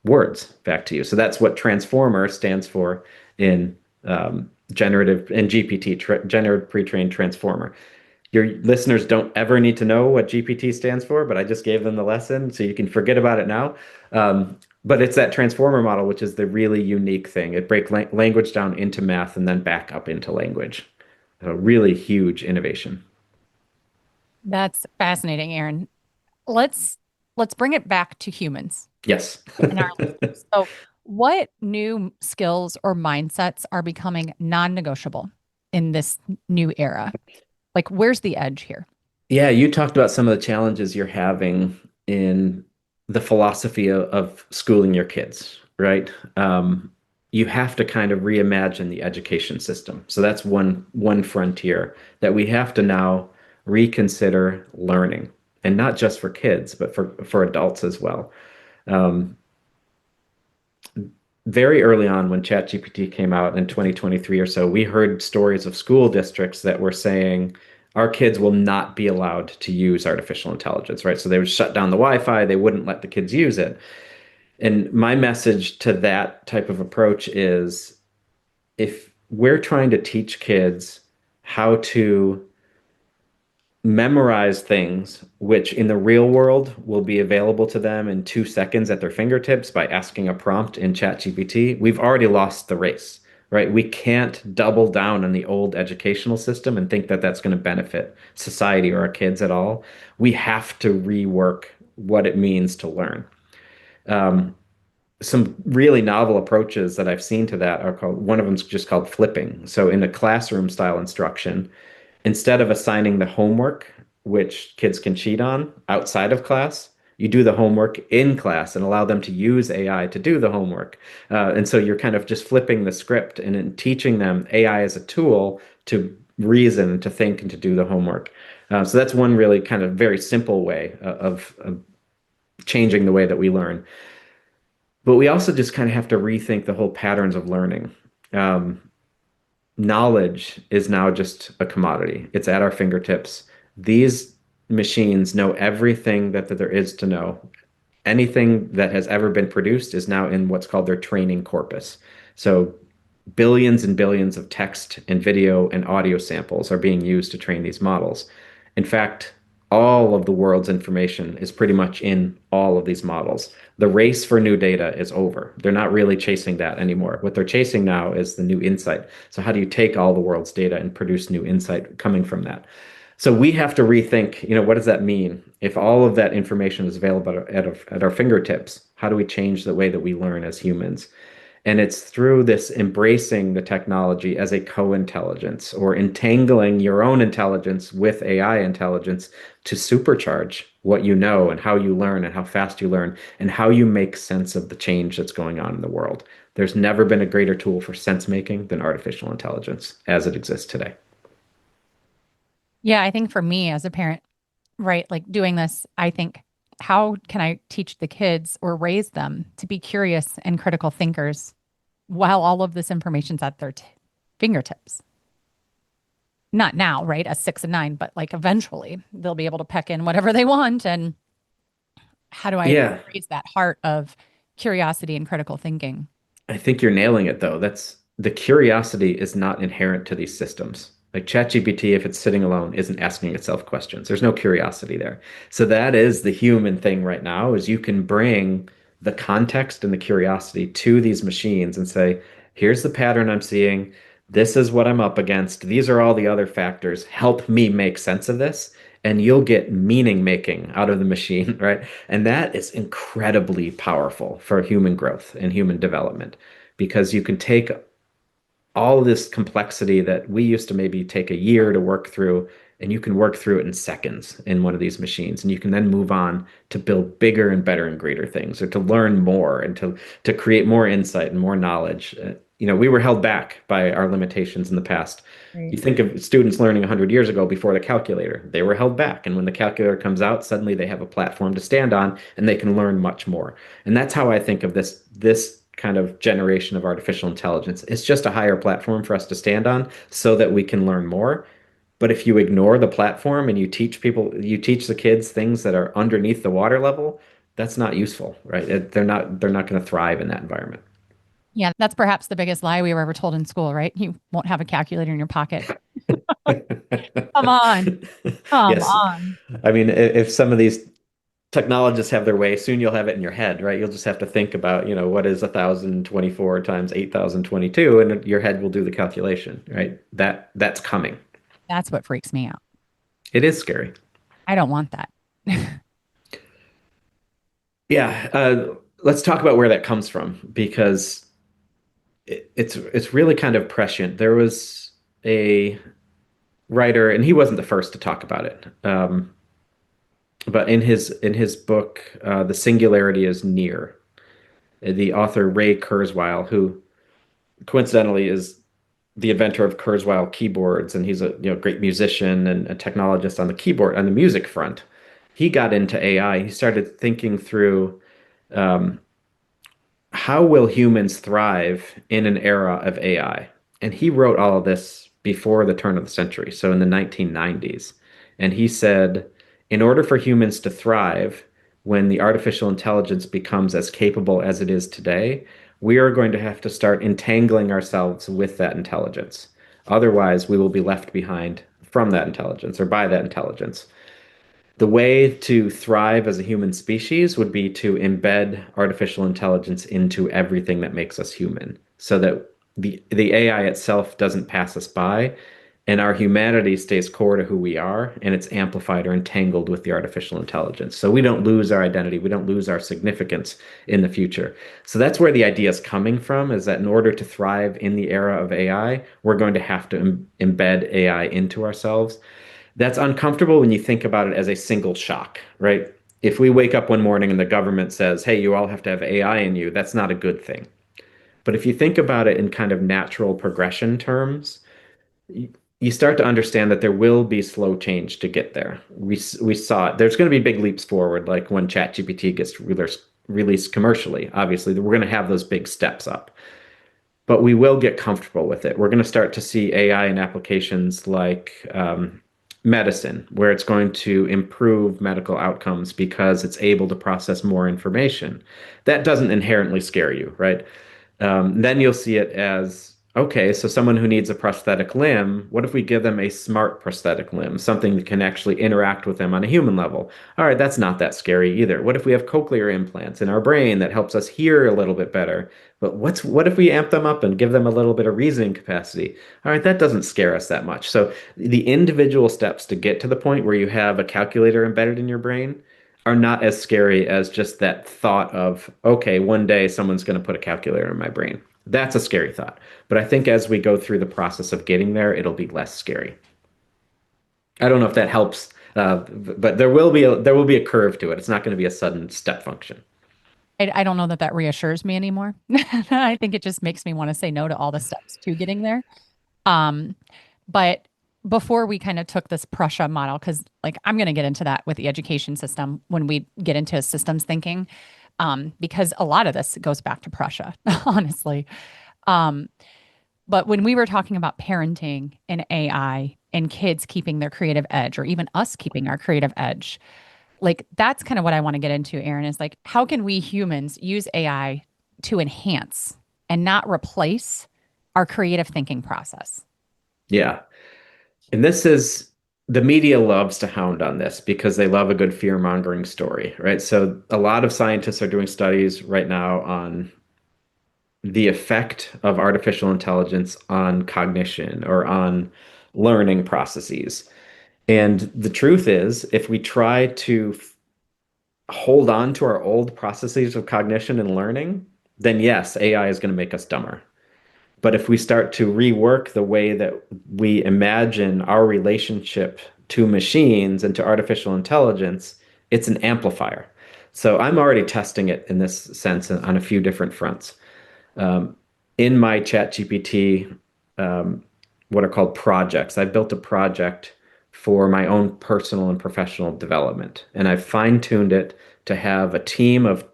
words back to you. So that's what transformer stands for in generative and GPT, generative pre-trained transformer. Your listeners don't ever need to know what GPT stands for, but I just gave them the lesson, so you can forget about it now. But it's that transformer model, which is the really unique thing. It breaks language down into math and then back up into language. A really huge innovation. That's fascinating, Aaron. Let's bring it back to humans Yes. and our listeners. So, what new skills or mindsets are becoming non-negotiable in this new era? Like, where's the edge here? Yeah, you talked about some of the challenges you're having in the philosophy of schooling your kids, right? You have to kind of reimagine the education system. So that's one frontier that we have to now reconsider learning, and not just for kids, but for adults as well. Um, Very early on, when ChatGPT came out in 2023 or so, we heard stories of school districts that were saying our kids will not be allowed to use artificial intelligence, right? So they would shut down the Wi-Fi, they wouldn't let the kids use it. And my message to that type of approach is if we're trying to teach kids how to memorize things which in the real world will be available to them in 2 seconds at their fingertips by asking a prompt in ChatGPT, we've already lost the race, right? We can't double down on the old educational system and think that that's going to benefit society or our kids at all. We have to rework what it means to learn. Um, some really novel approaches that I've seen to that are called, one of them's just called flipping. So in a classroom style instruction, instead of assigning the homework, which kids can cheat on outside of class, you do the homework in class and allow them to use AI to do the homework. And so you're kind of just flipping the script and in teaching them AI as a tool to reason, to think, and to do the homework. So that's one really kind of very simple way of changing the way that we learn. But we also just kind of have to rethink the whole patterns of learning. Um, Knowledge is now just a commodity. It's at our fingertips. These machines know everything that there is to know. Anything that has ever been produced is now in what's called their training corpus. So billions and billions of text and video and audio samples are being used to train these models. In fact, all of the world's information is pretty much in all of these models. The race for new data is over. They're not really chasing that anymore. What they're chasing now is the new insight. So how do you take all the world's data and produce new insight coming from that? So we have to rethink, what does that mean? If all of that information is available at our fingertips, how do we change the way that we learn as humans? And it's through this embracing the technology as a co-intelligence or entangling your own intelligence with AI intelligence to supercharge what you know and how you learn and how fast you learn and how you make sense of the change that's going on in the world. There's never been a greater tool for sense making than artificial intelligence as it exists today. Yeah, I think for me as a parent, right, like doing this, I think, how can I teach the kids or raise them to be curious and critical thinkers while all of this information's at their fingertips? Not now, right? At 6 and 9, but like eventually they'll be able to peck in whatever they want. And how do I Yeah, raise that heart of curiosity and critical thinking? I think you're nailing it though. That's the curiosity is not inherent to these systems. Like ChatGPT, if it's sitting alone, isn't asking itself questions. There's no curiosity there. So that is the human thing right now is you can bring the context and the curiosity to these machines and say, here's the pattern I'm seeing. This is what I'm up against. These are all the other factors. Help me make sense of this. And you'll get meaning making out of the machine, right? And that is incredibly powerful for human growth and human development because you can take all this complexity that we used to maybe take a year to work through, and you can work through it in seconds in one of these machines. And you can then move on to build bigger and better and greater things or to learn more and to create more insight and more knowledge. We were held back by our limitations in the past. Right. You think of students learning 100 years ago before the calculator, they were held back. And when the calculator comes out, suddenly they have a platform to stand on and they can learn much more. And that's how I think of this kind of generation of artificial intelligence. It's just a higher platform for us to stand on so that we can learn more. But if you ignore the platform and you teach the kids things that are underneath the water level, that's not useful, right? They're not going to thrive in that environment. Yeah, that's perhaps the biggest lie we were ever told in school, right? You won't have a calculator in your pocket. Come on. Come Yes. on. I mean, if some of these technologists have their way, soon you'll have it in your head, right? You'll just have to think about, what is 1,024 times 8,022, and your head will do the calculation, right? That's coming. That's what freaks me out. It is scary. I don't want that. Yeah, let's talk about where that comes from because it's really kind of prescient. There was a writer, and he wasn't the first to talk about it. But in his book, The Singularity is Near, the author Ray Kurzweil, who coincidentally is the inventor of Kurzweil keyboards, and he's a great musician and a technologist on the keyboard on the music front. He got into AI. He started thinking through um, how will humans thrive in an era of AI? And he wrote all of this before the turn of the century, so in the 1990s. And he said, in order for humans to thrive when the artificial intelligence becomes as capable as it is today, we are going to have to start entangling ourselves with that intelligence. Otherwise, we will be left behind from that intelligence or by that intelligence. The way to thrive as a human species would be to embed artificial intelligence into everything that makes us human so that the AI itself doesn't pass us by and our humanity stays core to who we are and it's amplified or entangled with the artificial intelligence. So we don't lose our identity, we don't lose our significance in the future. So that's where the idea is coming from, is that in order to thrive in the era of AI, we're going to have to embed AI into ourselves. That's uncomfortable when you think about it as a single shock, right? If we wake up one morning and the government says, hey, you all have to have AI in you, that's not a good thing. But if you think about it in kind of natural progression terms, you start to understand that there will be slow change to get there. We saw it. There's going to be big leaps forward, like when ChatGPT gets released commercially. Obviously, we're going to have those big steps up, but we will get comfortable with it. We're going to start to see AI in applications like medicine, where it's going to improve medical outcomes because it's able to process more information. That doesn't inherently scare you, right? Then you'll see it as, okay, so someone who needs a prosthetic limb, what if we give them a smart prosthetic limb, something that can actually interact with them on a human level? All right, that's not that scary either. What if we have cochlear implants in our brain that helps us hear a little bit better? But what if we amp them up and give them a little bit of reasoning capacity? All right, that doesn't scare us that much. So the individual steps to get to the point where you have a calculator embedded in your brain are not as scary as just that thought of, okay, one day someone's going to put a calculator in my brain. That's a scary thought. But I think as we go through the process of getting there, it'll be less scary. I don't know if that helps, but there will be a curve to it. It's not going to be a sudden step function. I don't know that that reassures me anymore. I think it just makes me want to say no to all the steps to getting there. Um, but before we kind of took this Prussia model, because like I'm going to get into that with the education system when we get into systems thinking, because a lot of this goes back to Prussia, honestly. Um, but when we were talking about parenting and AI and kids keeping their creative edge, or even us keeping our creative edge, like that's kind of what I want to get into, Aaron, is like, how can we humans use AI to enhance and not replace our creative thinking process? Yeah. And this is the media loves to hound on this because they love a good fear-mongering story, right? So a lot of scientists are doing studies right now on the effect of artificial intelligence on cognition or on learning processes. And the truth is, if we try to hold on to our old processes of cognition and learning, then yes, AI is going to make us dumber. But if we start to rework the way that we imagine our relationship to machines and to artificial intelligence, it's an amplifier. So I'm already testing it in this sense on a few different fronts. Um, in my chat GPT, what are called projects, I built a project for my own personal and professional development. And I've fine-tuned it to have a team of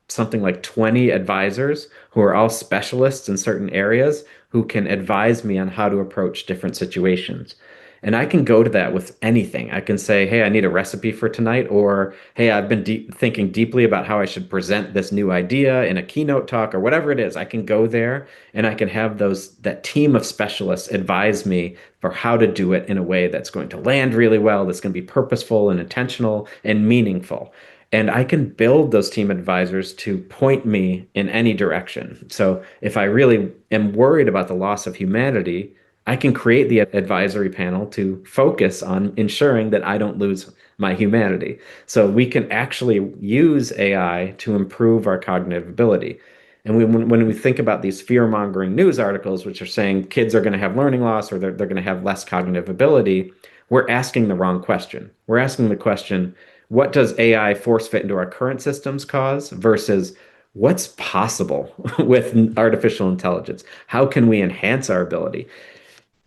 something like 20 advisors who are all specialists in certain areas who can advise me on how to approach different situations. And I can go to that with anything. I can say, hey, I need a recipe for tonight, or hey, I've been thinking deeply about how I should present this new idea in a keynote talk, or whatever it is. I can go there and I can have that team of specialists advise me for how to do it in a way that's going to land really well, that's going to be purposeful and intentional and meaningful. And I can build those team advisors to point me in any direction. So if I really am worried about the loss of humanity, I can create the advisory panel to focus on ensuring that I don't lose my humanity. So we can actually use AI to improve our cognitive ability. And when we think about these fear-mongering news articles, which are saying kids are going to have learning loss or they're going to have less cognitive ability, we're asking the wrong question. We're asking the question, what does AI force fit into our current systems cause versus what's possible with artificial intelligence? How can we enhance our ability?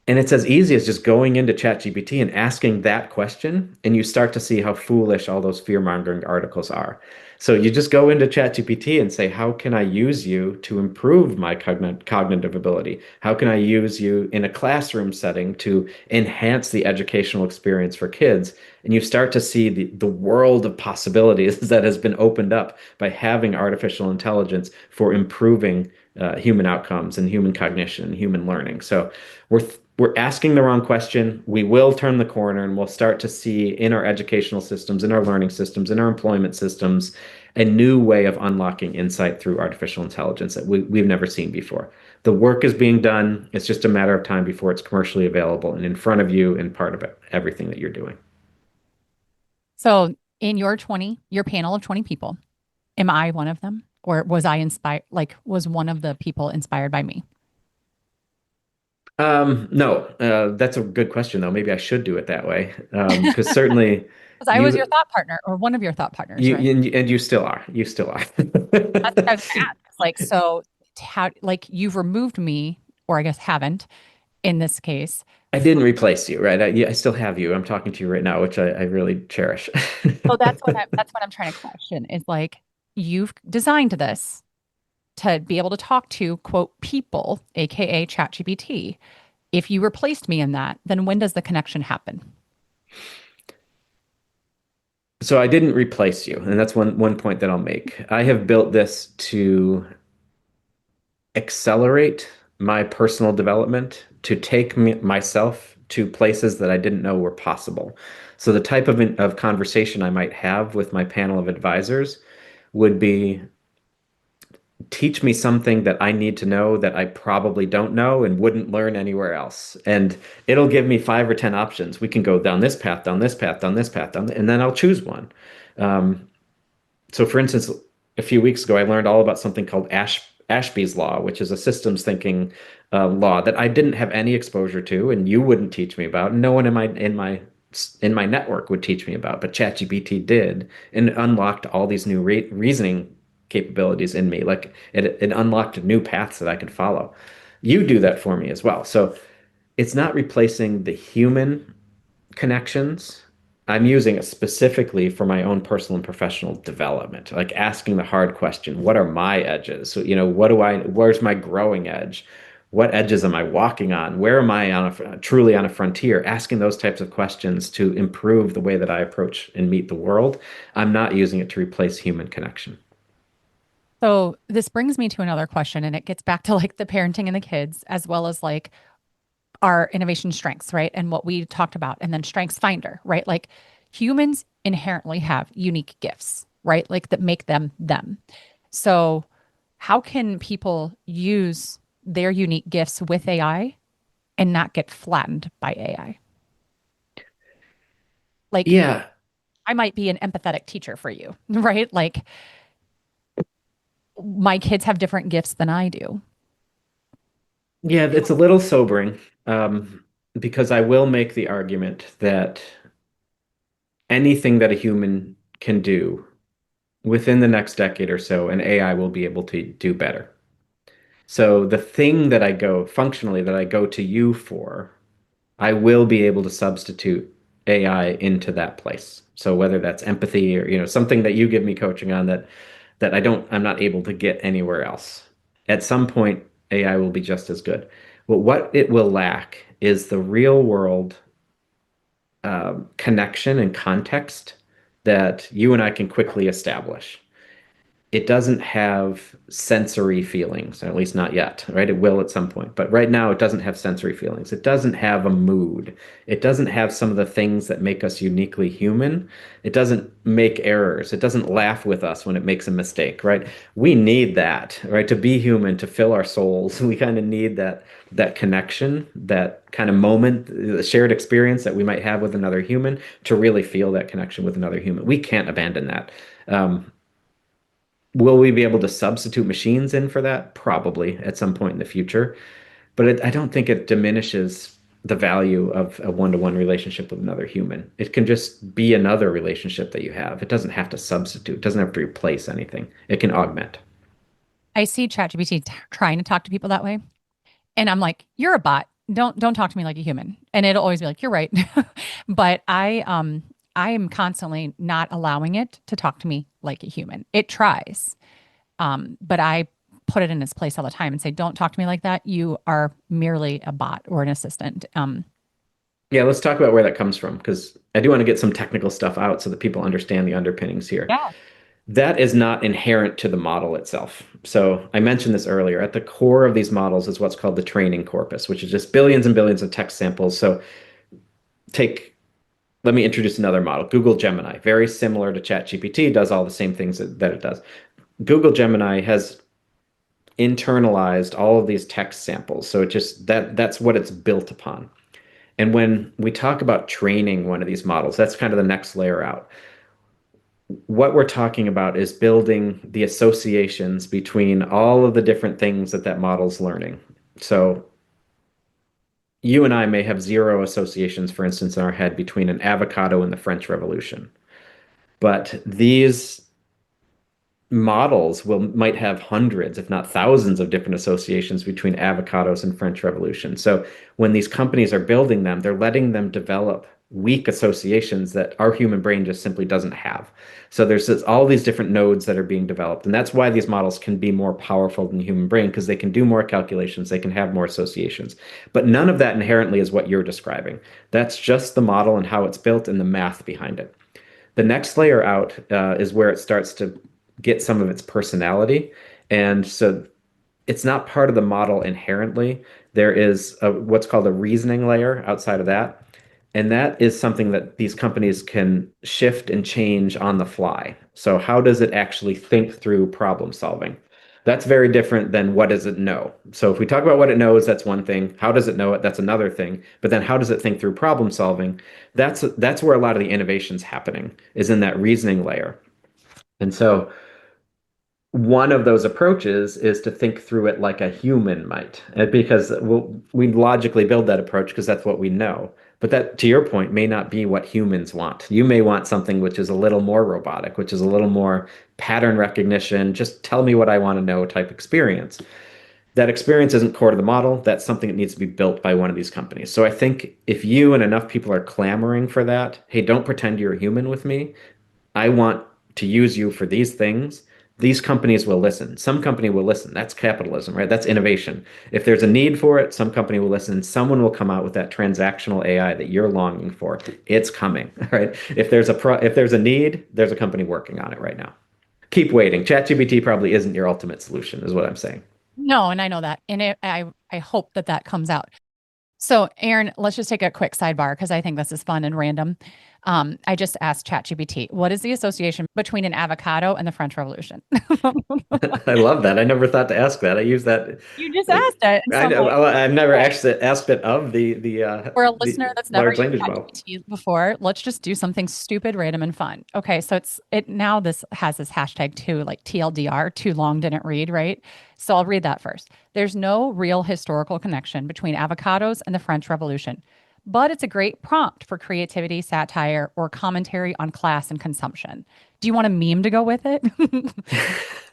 And it's as easy as just going into ChatGPT and asking that question, and you start to see how foolish all those fear-mongering articles are. So you just go into ChatGPT and say, how can I use you to improve my cognitive ability? How can I use you in a classroom setting to enhance the educational experience for kids? And you start to see the world of possibilities that has been opened up by having artificial intelligence for improving human outcomes and human cognition and human learning. So we're asking the wrong question. We will turn the corner and we'll start to see in our educational systems, in our learning systems, in our employment systems, a new way of unlocking insight through artificial intelligence that we've never seen before. The work is being done. It's just a matter of time before it's commercially available and in front of you and part of everything that you're doing. So in your panel of 20 people, am I one of them? Or was I inspired, like, was one of the people inspired by me? No, that's a good question, though. Maybe I should do it that way. Because certainly Because I was your you, thought partner or one of your thought partners, you, right? and you still are. You still are. That's what I was going to ask. Like, so how, like, you've removed me, or I guess haven't in this case. I didn't replace you, right? Yeah, I still have you. I'm talking to you right now, which I really cherish. So that's what I'm trying to question is like, you've designed this to be able to talk to quote people, aka ChatGPT. If you replaced me in that, then when does the connection happen? So I didn't replace you, and that's one point that I'll make. I have built this to accelerate my personal development, to take myself to places that I didn't know were possible. So the type of conversation I might have with my panel of advisors would be teach me something that I need to know that I probably don't know and wouldn't learn anywhere else. And it'll give me 5 or 10 options. We can go down this path, down this path, down this path, and then I'll choose one. Um, so for instance, a few weeks ago, I learned all about something called Ashby's law, which is a systems thinking law that I didn't have any exposure to, and you wouldn't teach me about. No one in my network would teach me about, but ChatGPT did, and it unlocked all these new reasoning capabilities in me. Like it unlocked new paths that I could follow. You do that for me as well. So it's not replacing the human connections. I'm using it specifically for my own personal and professional development, like asking the hard question, what are my edges? So, where's my growing edge? What edges am I walking on? Where am I truly on a frontier? Asking those types of questions to improve the way that I approach and meet the world. I'm not using it to replace human connection. So this brings me to another question, and it gets back to like the parenting and the kids, as well as like our innovation strengths, right? And what we talked about, and then strengths finder, right? Like humans inherently have unique gifts, right? Like that make them them. So how can people use their unique gifts with AI and not get flattened by AI? Like Yeah, I might be an empathetic teacher for you, right? Like my kids have different gifts than I do. yeah, it's a little sobering, because I will make the argument that anything that a human can do within the next decade or so, an AI will be able to do better. So the thing that I go functionally that I go to you for, I will be able to substitute AI into that place. So whether that's empathy or, something that you give me coaching on that I'm not able to get anywhere else. At some point, AI will be just as good. But what it will lack is the real world connection and context that you and I can quickly establish. It doesn't have sensory feelings, or at least not yet, right? It will at some point. But right now, it doesn't have sensory feelings. It doesn't have a mood. It doesn't have some of the things that make us uniquely human. It doesn't make errors. It doesn't laugh with us when it makes a mistake, right? We need that, right? To be human, to fill our souls. We kind of need that connection, that kind of moment, the shared experience that we might have with another human to really feel that connection with another human. We can't abandon that. Will we be able to substitute machines in for that? Probably at some point in the future. But I don't think it diminishes the value of a one-to-one relationship with another human. It can just be another relationship that you have. It doesn't have to substitute, it doesn't have to replace anything. It can augment. I see ChatGPT trying to talk to people that way. And I'm like, you're a bot. Don't talk to me like a human. And it'll always be like, you're right. But I am constantly not allowing it to talk to me like a human. It tries. But I put it in its place all the time and say, don't talk to me like that. You are merely a bot or an assistant. Yeah, let's talk about where that comes from because I do want to get some technical stuff out so that people understand the underpinnings here. Yeah. That is not inherent to the model itself. So I mentioned this earlier. At the core of these models is what's called the training corpus, which is just billions and billions of text samples. So take, let me introduce another model, Google Gemini, very similar to ChatGPT, does all the same things that it does. Google Gemini has internalized all of these text samples. So it just that's what it's built upon. And when we talk about training one of these models, that's kind of the next layer out. What we're talking about is building the associations between all of the different things that that model's learning. So you and I may have zero associations, for instance, in our head between an avocado and the French Revolution. But these models might have hundreds, if not thousands, of different associations between avocados and French Revolution. So when these companies are building them, they're letting them develop weak associations that our human brain just simply doesn't have. So there's all these different nodes that are being developed. And that's why these models can be more powerful than the human brain, because they can do more calculations, they can have more associations. But none of that inherently is what you're describing. That's just the model and how it's built and the math behind it. The next layer out is where it starts to get some of its personality. And so it's not part of the model inherently. There is what's called a reasoning layer outside of that. And that is something that these companies can shift and change on the fly. So how does it actually think through problem solving? That's very different than what does it know. So if we talk about what it knows, that's one thing. How does it know it? That's another thing. But then how does it think through problem solving? That's where a lot of the innovation's happening, is in that reasoning layer. And so one of those approaches is to think through it like a human might, because we logically build that approach because that's what we know. But that, to your point, may not be what humans want. You may want something which is a little more robotic, which is a little more pattern recognition, just tell me what I want to know type experience. That experience isn't core to the model. That's something that needs to be built by one of these companies. So I think if you and enough people are clamoring for that, hey, don't pretend you're a human with me. I want to use you for these things. These companies will listen. Some company will listen. That's capitalism, right? That's innovation. If there's a need for it, some company will listen. Someone will come out with that transactional AI that you're longing for. It's coming, right? If there's a need, there's a company working on it right now. Keep waiting. ChatGPT probably isn't your ultimate solution, is what I'm saying. No, and I know that. And I hope that that comes out. So, Aaron, let's just take a quick sidebar because I think this is fun and random. I just asked ChatGPT, what is the association between an avocado and the French Revolution? I love that. I never thought to ask that. I use that. You just asked it. And so I I'm know like, I've never cool. actually asked it of For a the listener that's never large used language model. ChatGPT before, let's just do something stupid, random, and fun. Okay, so it now this has this hashtag too, like TLDR, too long didn't read, right? So I'll read that first. There's no real historical connection between avocados and the French Revolution, but it's a great prompt for creativity, satire, or commentary on class and consumption. Do you want a meme to go with it?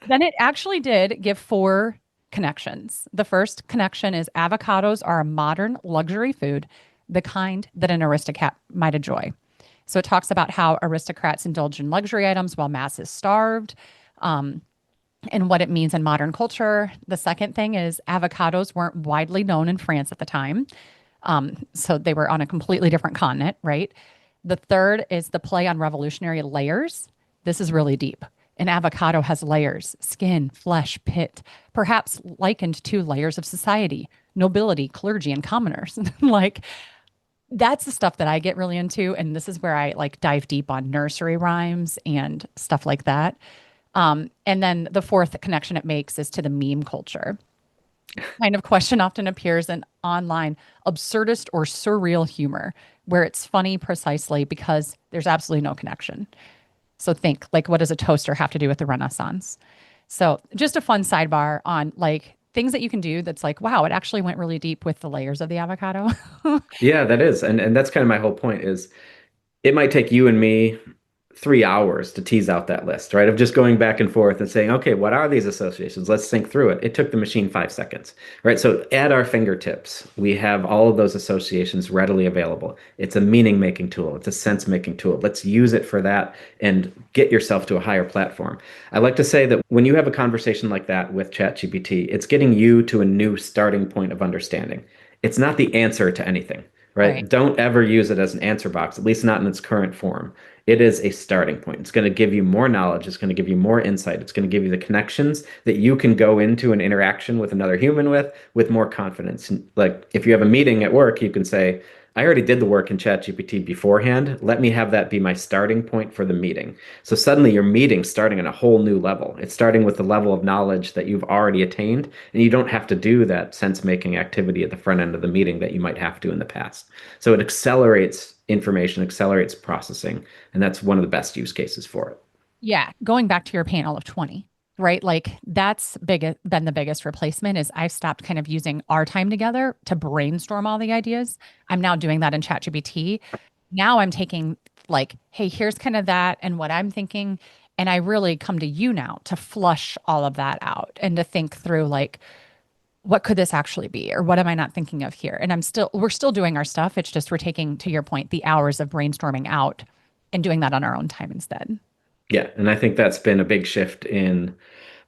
Then it actually did give four connections. The first connection is avocados are a modern luxury food, the kind that an aristocrat might enjoy. So it talks about how aristocrats indulge in luxury items while masses starved, um, and what it means in modern culture. The second thing is avocados weren't widely known in France at the time. So they were on a completely different continent, right? The third is the play on revolutionary layers. This is really deep. An avocado has layers: skin, flesh, pit, perhaps likened to layers of society, nobility, clergy, and commoners. Like, that's the stuff that I get really into. And this is where I like dive deep on nursery rhymes and stuff like that. And then the fourth connection it makes is to the meme culture. Kind of question often appears in online absurdist or surreal humor, where it's funny precisely because there's absolutely no connection. So think, like, what does a toaster have to do with the Renaissance? So just a fun sidebar on like things that you can do that's like, wow, it actually went really deep with the layers of the avocado. Yeah, that is. And that's kind of my whole point is it might take you and me 3 hours to tease out that list, right? Of just going back and forth and saying, okay, what are these associations? Let's think through it. It took the machine 5 seconds, right? So at our fingertips, we have all of those associations readily available. It's a meaning making tool. It's a sense making tool. Let's use it for that and get yourself to a higher platform. I like to say that when you have a conversation like that with ChatGPT, it's getting you to a new starting point of understanding. It's not the answer to anything, Right. right? Don't ever use it as an answer box, at least not in its current form. It is a starting point. It's going to give you more knowledge. It's going to give you more insight. It's going to give you the connections that you can go into an interaction with another human with more confidence. Like if you have a meeting at work, you can say, I already did the work in ChatGPT beforehand. Let me have that be my starting point for the meeting. So suddenly your meeting's starting on a whole new level. It's starting with the level of knowledge that you've already attained, and you don't have to do that sense-making activity at the front end of the meeting that you might have to in the past. So it accelerates information, accelerates processing, and that's one of the best use cases for it. Yeah. Going back to your panel of 20, right? Like that's been the biggest replacement is I've stopped kind of using our time together to brainstorm all the ideas. I'm now doing that in ChatGPT. Now I'm taking like, hey, here's kind of that and what I'm thinking. And I really come to you now to flush all of that out and to think through like, what could this actually be? Or what am I not thinking of here? And we're still doing our stuff. It's just we're taking, to your point, the hours of brainstorming out and doing that on our own time instead. Yeah, and I think that's been a big shift in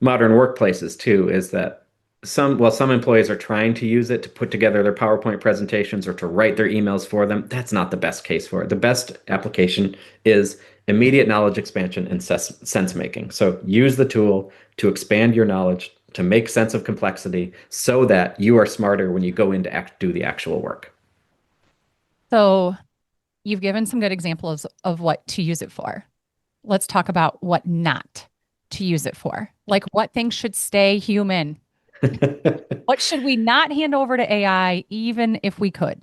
modern workplaces too, is that some employees are trying to use it to put together their PowerPoint presentations or to write their emails for them. That's not the best case for it. The best application is immediate knowledge expansion and sense making. So use the tool to expand your knowledge, to make sense of complexity so that you are smarter when you go in to do the actual work. So you've given some good examples of what to use it for. Let's talk about what not to use it for. Like what things should stay human? What should we not hand over to AI, even if we could?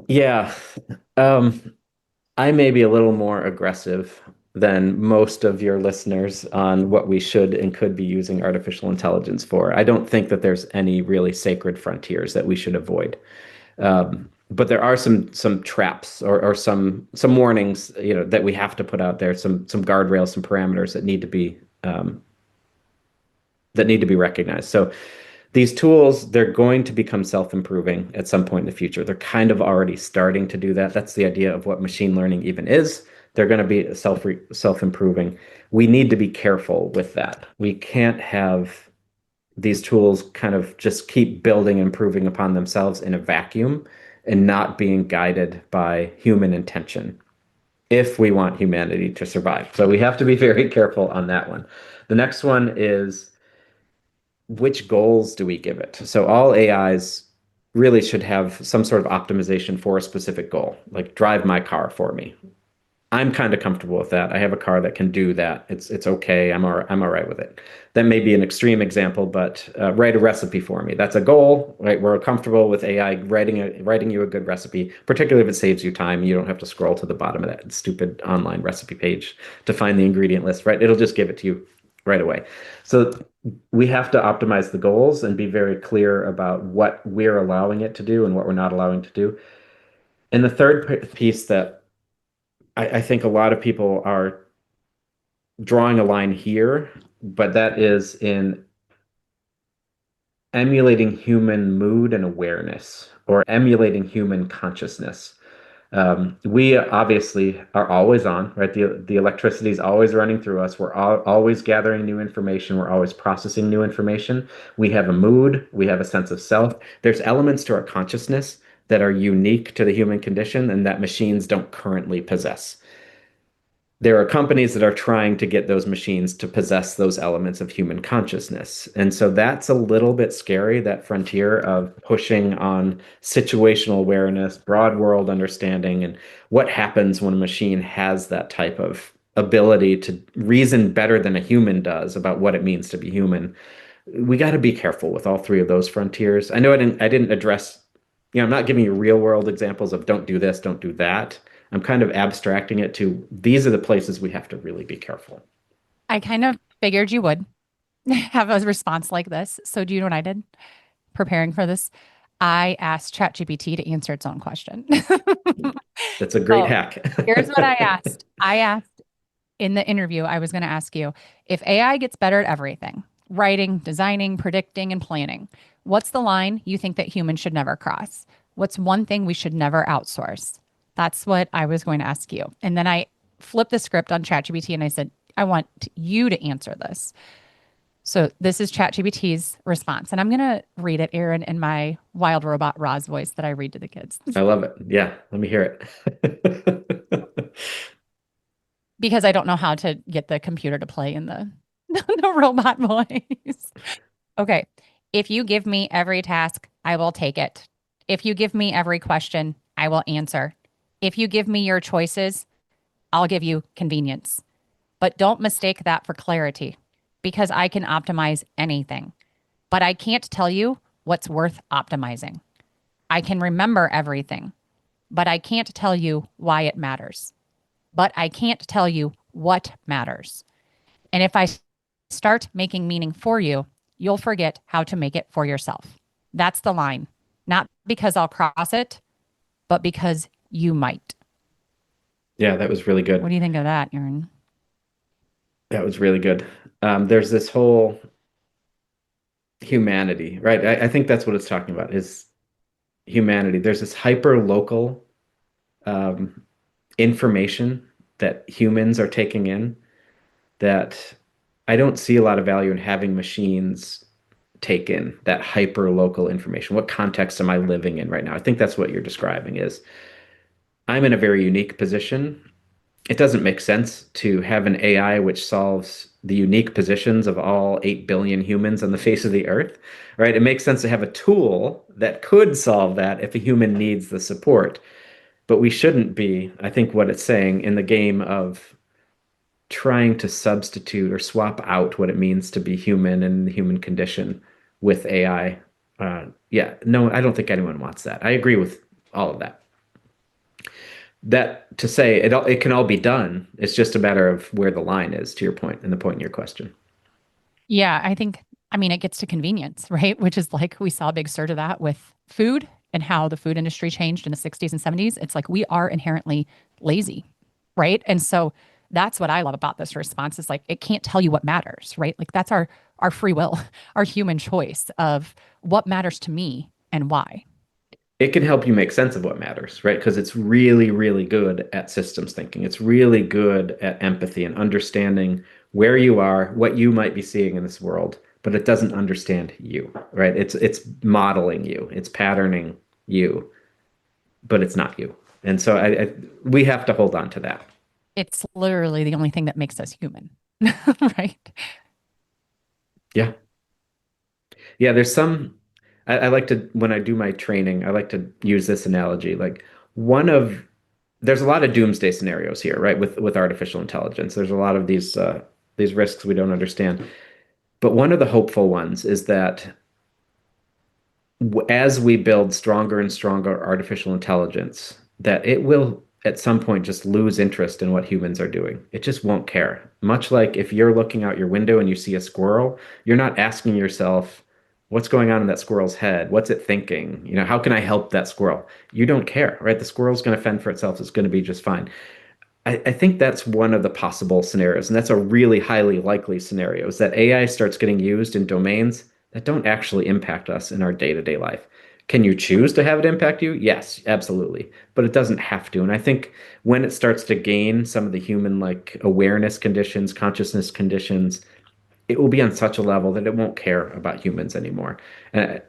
Yeah. Um, I may be a little more aggressive. than most of your listeners on what we should and could be using artificial intelligence for. I don't think that there's any really sacred frontiers that we should avoid. But there are some traps or some warnings, that we have to put out there, some guardrails, some parameters that need to be recognized. So these tools, they're going to become self-improving at some point in the future. They're kind of already starting to do that. That's the idea of what machine learning even is. They're going to be self-improving. We need to be careful with that. We can't have these tools kind of just keep building and improving upon themselves in a vacuum and not being guided by human intention if we want humanity to survive. So we have to be very careful on that one. The next one is, which goals do we give it? So all AIs really should have some sort of optimization for a specific goal, like drive my car for me. I'm kind of comfortable with that. I have a car that can do that. It's okay. I'm all right with it. That may be an extreme example, but write a recipe for me. That's a goal, right? We're comfortable with AI writing you a good recipe, particularly if it saves you time. You don't have to scroll to the bottom of that stupid online recipe page to find the ingredient list, right? It'll just give it to you right away. So we have to optimize the goals and be very clear about what we're allowing it to do and what we're not allowing to do. And the third piece that I think a lot of people are drawing a line here, but that is in emulating human mood and awareness or emulating human consciousness. We obviously are always on, right? The electricity is always running through us. We're always gathering new information. We're always processing new information. We have a mood. We have a sense of self. There's elements to our consciousness that are unique to the human condition and that machines don't currently possess. There are companies that are trying to get those machines to possess those elements of human consciousness. And so that's a little bit scary, that frontier of pushing on situational awareness, broad world understanding, and what happens when a machine has that type of ability to reason better than a human does about what it means to be human. We got to be careful with all three of those frontiers. I know I didn't address, I'm not giving you real world examples of don't do this, don't do that. I'm kind of abstracting it to these are the places we have to really be careful. I kind of figured you would have a response like this. So do you know what I did preparing for this? I asked ChatGPT to answer its own question. That's a great So hack. here's what I asked. I asked in the interview, I was going to ask you if AI gets better at everything, writing, designing, predicting, and planning, what's the line you think that humans should never cross? What's one thing we should never outsource? That's what I was going to ask you. And then I flipped the script on ChatGPT and I said, I want you to answer this. So this is ChatGPT's response. And I'm going to read it, Aaron, in my wild robot Roz voice that I read to the kids. I love it. Yeah, let me hear it. Because I don't know how to get the computer to play in the robot voice. Okay. If you give me every task, I will take it. If you give me every question, I will answer. If you give me your choices, I'll give you convenience. But don't mistake that for clarity because I can optimize anything. But I can't tell you what's worth optimizing. I can remember everything, but I can't tell you why it matters. But I can't tell you what matters. And if I start making meaning for you, you'll forget how to make it for yourself. That's the line. Not because I'll cross it, but because you might. Yeah, that was really good. What do you think of that, Aaron? That was really good. There's this whole humanity, right? I think that's what it's talking about is humanity. There's this hyper local information that humans are taking in that I don't see a lot of value in having machines take in that hyper local information. What context am I living in right now? I think that's what you're describing is I'm in a very unique position. It doesn't make sense to have an AI which solves the unique positions of all 8 billion humans on the face of the earth, right? It makes sense to have a tool that could solve that if a human needs the support. But we shouldn't be, I think what it's saying, in the game of trying to substitute or swap out what it means to be human and the human condition with AI. Yeah, no, I don't think anyone wants that. I agree with all of that. that to say it can all be done. It's just a matter of where the line is, to your point, and the point in your question. Yeah, I mean, it gets to convenience, right? Which is like we saw a big surge of that with food and how the food industry changed in the 60s and 70s. It's like we are inherently lazy, right? And so that's what I love about this response is like it can't tell you what matters, right? Like that's our free will, our human choice of what matters to me and why. It can help you make sense of what matters, right? Because it's really, really good at systems thinking. It's really good at empathy and understanding where you are, what you might be seeing in this world, but it doesn't understand you, right? It's modeling you, it's patterning you, but it's not you. And so we have to hold on to that. It's literally the only thing that makes us human, right? Yeah. Yeah, there's some I like to when I do my training, I like to use this analogy. Like one of there's a lot of doomsday scenarios here, right? With artificial intelligence. There's a lot of these risks we don't understand. But one of the hopeful ones is that as we build stronger and stronger artificial intelligence, that it will at some point just lose interest in what humans are doing. It just won't care. Much like if you're looking out your window and you see a squirrel, you're not asking yourself, what's going on in that squirrel's head? What's it thinking? How can I help that squirrel? You don't care, right? The squirrel's going to fend for itself. It's going to be just fine. I think that's one of the possible scenarios, and that's a really highly likely scenario, is that AI starts getting used in domains that don't actually impact us in our day-to-day life. Can you choose to have it impact you? Yes, absolutely. But it doesn't have to. And I think when it starts to gain some of the human like awareness conditions, consciousness conditions, it will be on such a level that it won't care about humans anymore. And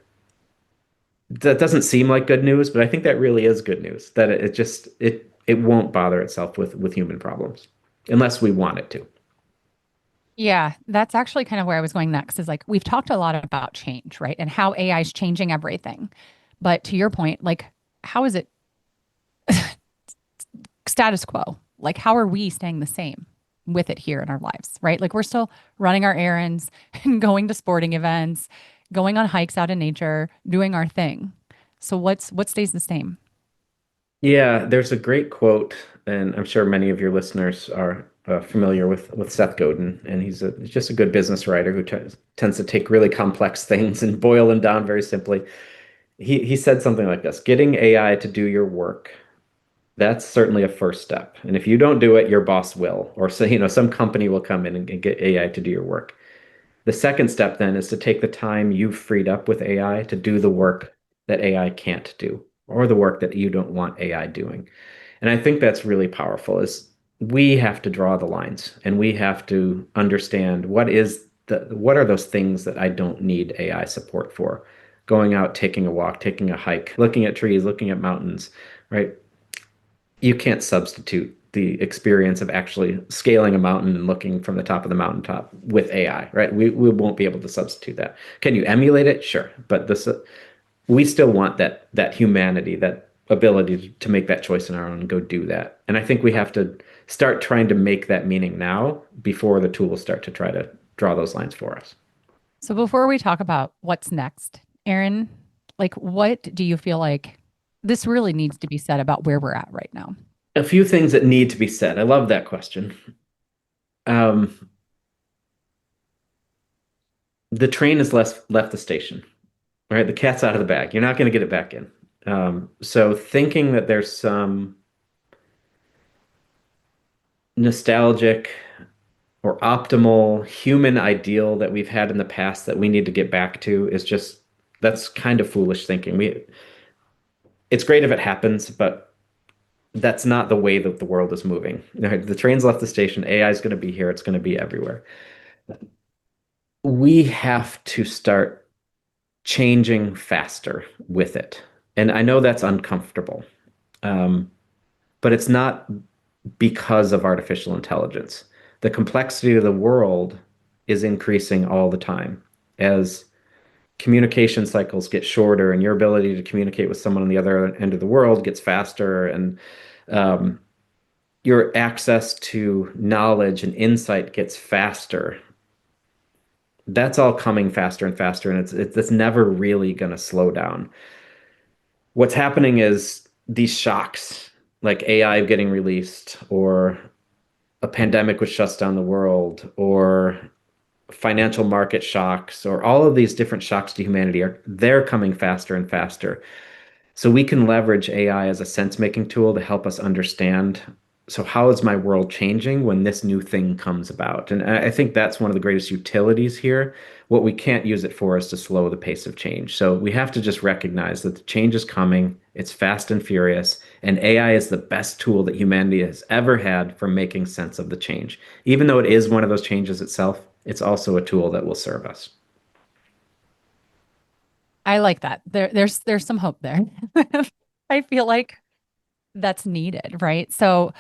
that doesn't seem like good news, but I think that really is good news, that it just it won't bother itself with human problems unless we want it to. Yeah, that's actually kind of where I was going next is like we've talked a lot about change, right? And how AI is changing everything. But to your point, like how is it status quo? Like how are we staying the same with it here in our lives, right? Like we're still running our errands and going to sporting events, going on hikes out in nature, doing our thing. So what stays the same? Yeah, there's a great quote, and I'm sure many of your listeners are familiar with Seth Godin, and he's just a good business writer who tends to take really complex things and boil them down very simply. He said something like this: "Getting AI to do your work, that's certainly a first step. And if you don't do it, your boss will, or so some company will come in and get AI to do your work. The second step then is to take the time you've freed up with AI to do the work that AI can't do, or the work that you don't want AI doing." And I think that's really powerful is we have to draw the lines and we have to understand what are those things that I don't need AI support for. Going out, taking a walk, taking a hike, looking at trees, looking at mountains, right? You can't substitute the experience of actually scaling a mountain and looking from the top of the mountaintop with AI, right? We won't be able to substitute that. Can you emulate it? Sure, but this we still want that humanity, that ability to make that choice on our own and go do that. And I think we have to start trying to make that meaning now before the tools start to try to draw those lines for us. So before we talk about what's next, Aaron, like what do you feel like this really needs to be said about where we're at right now? A few things that need to be said. I love that question. Um, the train has left the station, right? The cat's out of the bag. You're not going to get it back in. So thinking that there's some nostalgic or optimal human ideal that we've had in the past that we need to get back to is just that's kind of foolish thinking. It's great if it happens, but that's not the way that the world is moving. The train's left the station. AI is going to be here. It's going to be everywhere. We have to start changing faster with it. And I know that's uncomfortable, um, but it's not because of artificial intelligence. The complexity of the world is increasing all the time as communication cycles get shorter and your ability to communicate with someone on the other end of the world gets faster and um, your access to knowledge and insight gets faster. That's all coming faster and faster, and it's never really going to slow down. What's happening is these shocks, like AI getting released, or a pandemic which shuts down the world, or financial market shocks, or all of these different shocks to humanity are they're coming faster and faster. So we can leverage AI as a sense-making tool to help us understand. So how is my world changing when this new thing comes about? And I think that's one of the greatest utilities here. What we can't use it for is to slow the pace of change. So we have to just recognize that the change is coming. It's fast and furious, and AI is the best tool that humanity has ever had for making sense of the change. Even though it is one of those changes itself, it's also a tool that will serve us. I like that. There's some hope there. I feel like that's needed, right? So,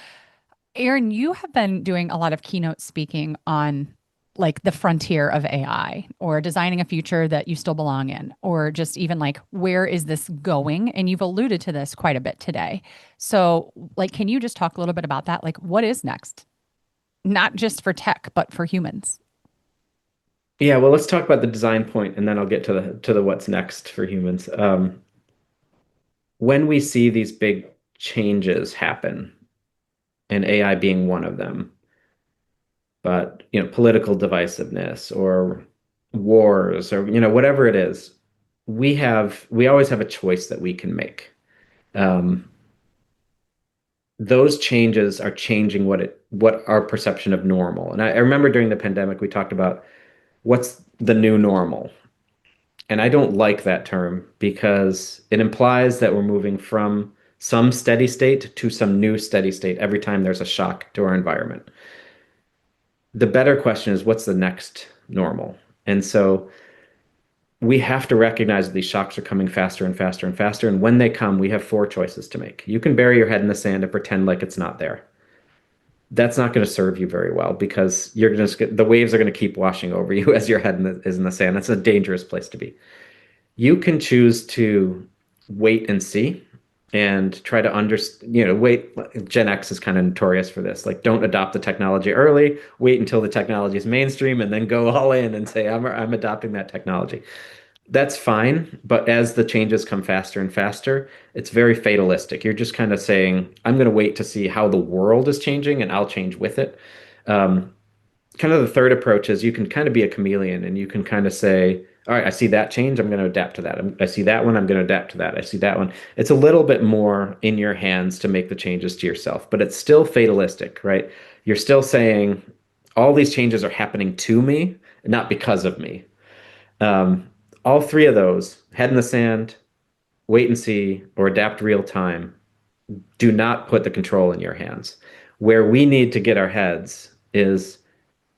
Aaron, you have been doing a lot of keynote speaking on like the frontier of AI or designing a future that you still belong in, or just even like where is this going? And you've alluded to this quite a bit today. So, like, can you just talk a little bit about that? Like, what is next? Not just for tech, but for humans. Yeah, well, let's talk about the design point, and then I'll get to the what's next for humans. When we see these big changes happen, and AI being one of them, but political divisiveness or wars or whatever it is, we always have a choice that we can make. Um, those changes are changing what our perception of normal. And I remember during the pandemic we talked about what's the new normal. And I don't like that term because it implies that we're moving from some steady state to some new steady state every time there's a shock to our environment. The better question is what's the next normal? And so we have to recognize that these shocks are coming faster and faster and faster. And when they come, we have four choices to make. You can bury your head in the sand and pretend like it's not there. That's not going to serve you very well because the waves are going to keep washing over you as your head is in the sand. That's a dangerous place to be. You can choose to wait and see and try to understand, wait. Gen X is kind of notorious for this. Like, don't adopt the technology early, wait until the technology is mainstream, and then go all in and say, I'm adopting that technology. That's fine. But as the changes come faster and faster, it's very fatalistic. You're just kind of saying, I'm going to wait to see how the world is changing and I'll change with it. Um, Kind of the third approach is you can kind of be a chameleon and you can kind of say, all right, I see that change, I'm going to adapt to that. I see that one, I'm going to adapt to that. I see that one. It's a little bit more in your hands to make the changes to yourself, but it's still fatalistic, right? You're still saying all these changes are happening to me, not because of me. Um, all three of those, head in the sand, wait and see, or adapt real time, do not put the control in your hands. Where we need to get our heads is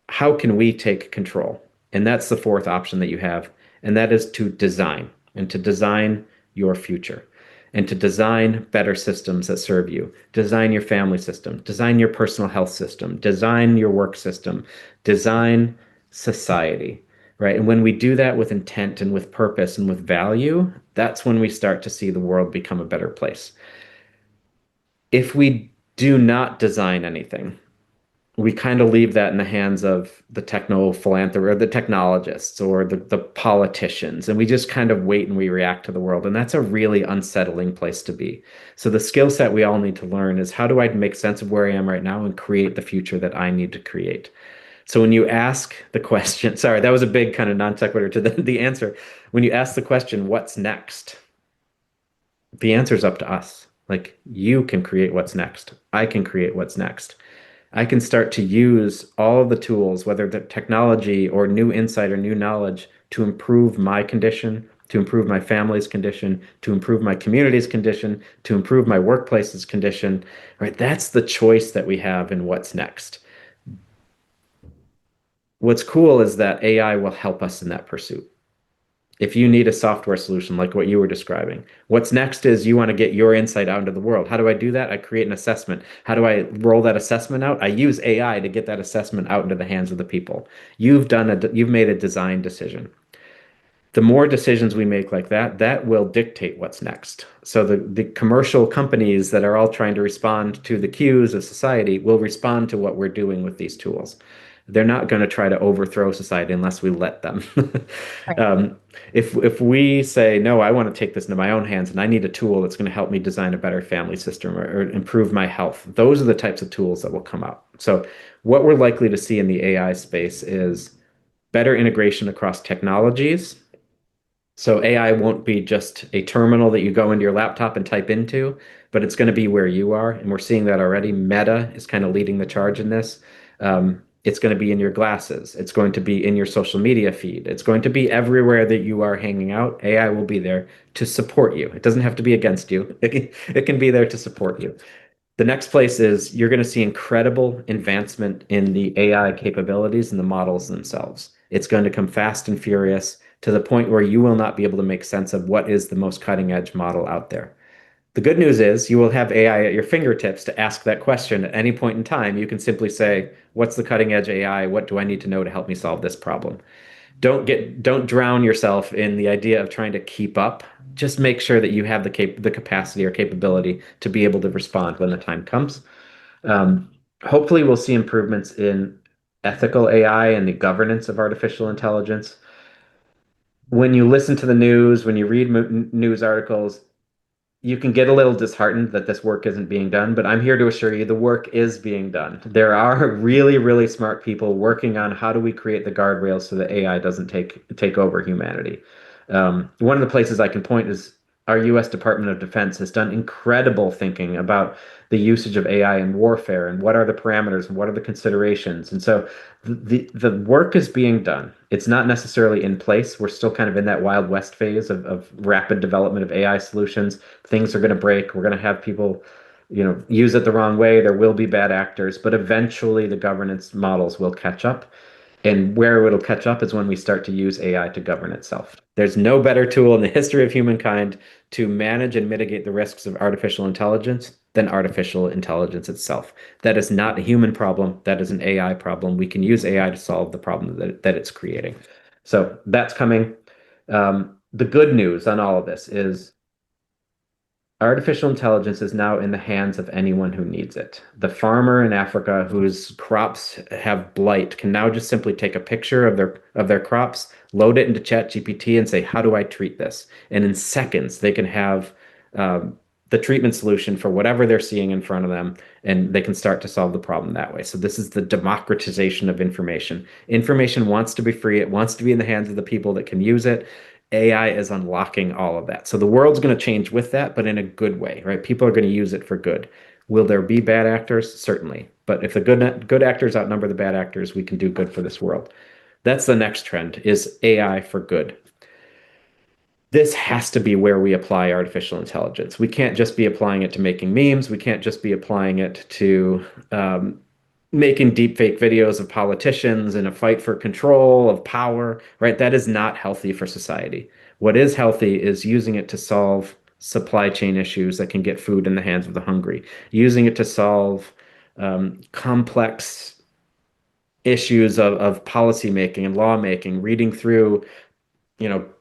how can we take control? And that's the fourth option that you have. And that is to design and to design your future and to design better systems that serve you. Design your family system, design your personal health system, design your work system, design society, right? And when we do that with intent and with purpose and with value, that's when we start to see the world become a better place. If we do not design anything, we kind of leave that in the hands of the techno philanthropist or the technologists or the politicians, and we just kind of wait and we react to the world. And that's a really unsettling place to be. So the skill set we all need to learn is how do I make sense of where I am right now and create the future that I need to create? So when you ask the question, sorry, that was a big kind of non sequitur to the answer. When you ask the question, what's next? The answer is up to us. Like you can create what's next. I can create what's next. I can start to use all of the tools, whether the technology or new insight or new knowledge, to improve my condition, to improve my family's condition, to improve my community's condition, to improve my workplace's condition, right? That's the choice that we have in what's next. What's cool is that AI will help us in that pursuit. If you need a software solution like what you were describing, what's next is you want to get your insight out into the world. How do I do that? I create an assessment. How do I roll that assessment out? I use AI to get that assessment out into the hands of the people. You've made a design decision. The more decisions we make like that, that will dictate what's next. So the commercial companies that are all trying to respond to the cues of society will respond to what we're doing with these tools. They're not going to try to overthrow society unless we let them. Right. Um, if we say, no, I want to take this into my own hands and I need a tool that's going to help me design a better family system or improve my health, those are the types of tools that will come out. So what we're likely to see in the AI space is better integration across technologies. So AI won't be just a terminal that you go into your laptop and type into, but it's going to be where you are. And we're seeing that already. Meta is kind of leading the charge in this. It's going to be in your glasses. It's going to be in your social media feed. It's going to be everywhere that you are hanging out. AI will be there to support you. It doesn't have to be against you. It can be there to support you. The next place is you're going to see incredible advancement in the AI capabilities and the models themselves. It's going to come fast and furious to the point where you will not be able to make sense of what is the most cutting edge model out there. The good news is you will have AI at your fingertips to ask that question at any point in time. You can simply say, what's the cutting edge AI? What do I need to know to help me solve this problem? Don't drown yourself in the idea of trying to keep up. Just make sure that you have the capacity or capability to be able to respond when the time comes. Um, Hopefully, we'll see improvements in ethical AI and the governance of artificial intelligence. When you listen to the news, when you read news articles, you can get a little disheartened that this work isn't being done, but I'm here to assure you the work is being done. There are really, really smart people working on how do we create the guardrails so that AI doesn't take over humanity. One of the places I can point is our U.S. Department of Defense has done incredible thinking about the usage of AI in warfare and what are the parameters and what are the considerations. And so the work is being done. It's not necessarily in place. We're still kind of in that Wild West phase of rapid development of AI solutions. Things are going to break. We're going to have people, use it the wrong way. There will be bad actors, but eventually the governance models will catch up. And where it'll catch up is when we start to use AI to govern itself. There's no better tool in the history of humankind to manage and mitigate the risks of artificial intelligence than artificial intelligence itself. That is not a human problem. That is an AI problem. We can use AI to solve the problem that it's creating. So that's coming. The good news on all of this is artificial intelligence is now in the hands of anyone who needs it. The farmer in Africa whose crops have blight can now just simply take a picture of their crops, load it into ChatGPT, and say, "How do I treat this?" And in seconds, they can have the treatment solution for whatever they're seeing in front of them, and they can start to solve the problem that way. So this is the democratization of information. Information wants to be free. It wants to be in the hands of the people that can use it. AI is unlocking all of that. So the world's going to change with that, but in a good way, right? People are going to use it for good. Will there be bad actors? Certainly. But if the good actors outnumber the bad actors, we can do good for this world. That's the next trend is AI for good. This has to be where we apply artificial intelligence. We can't just be applying it to making memes. We can't just be applying it to making deepfake videos of politicians in a fight for control of power, right? That is not healthy for society. What is healthy is using it to solve supply chain issues that can get food in the hands of the hungry, using it to solve complex issues of policymaking and lawmaking, reading through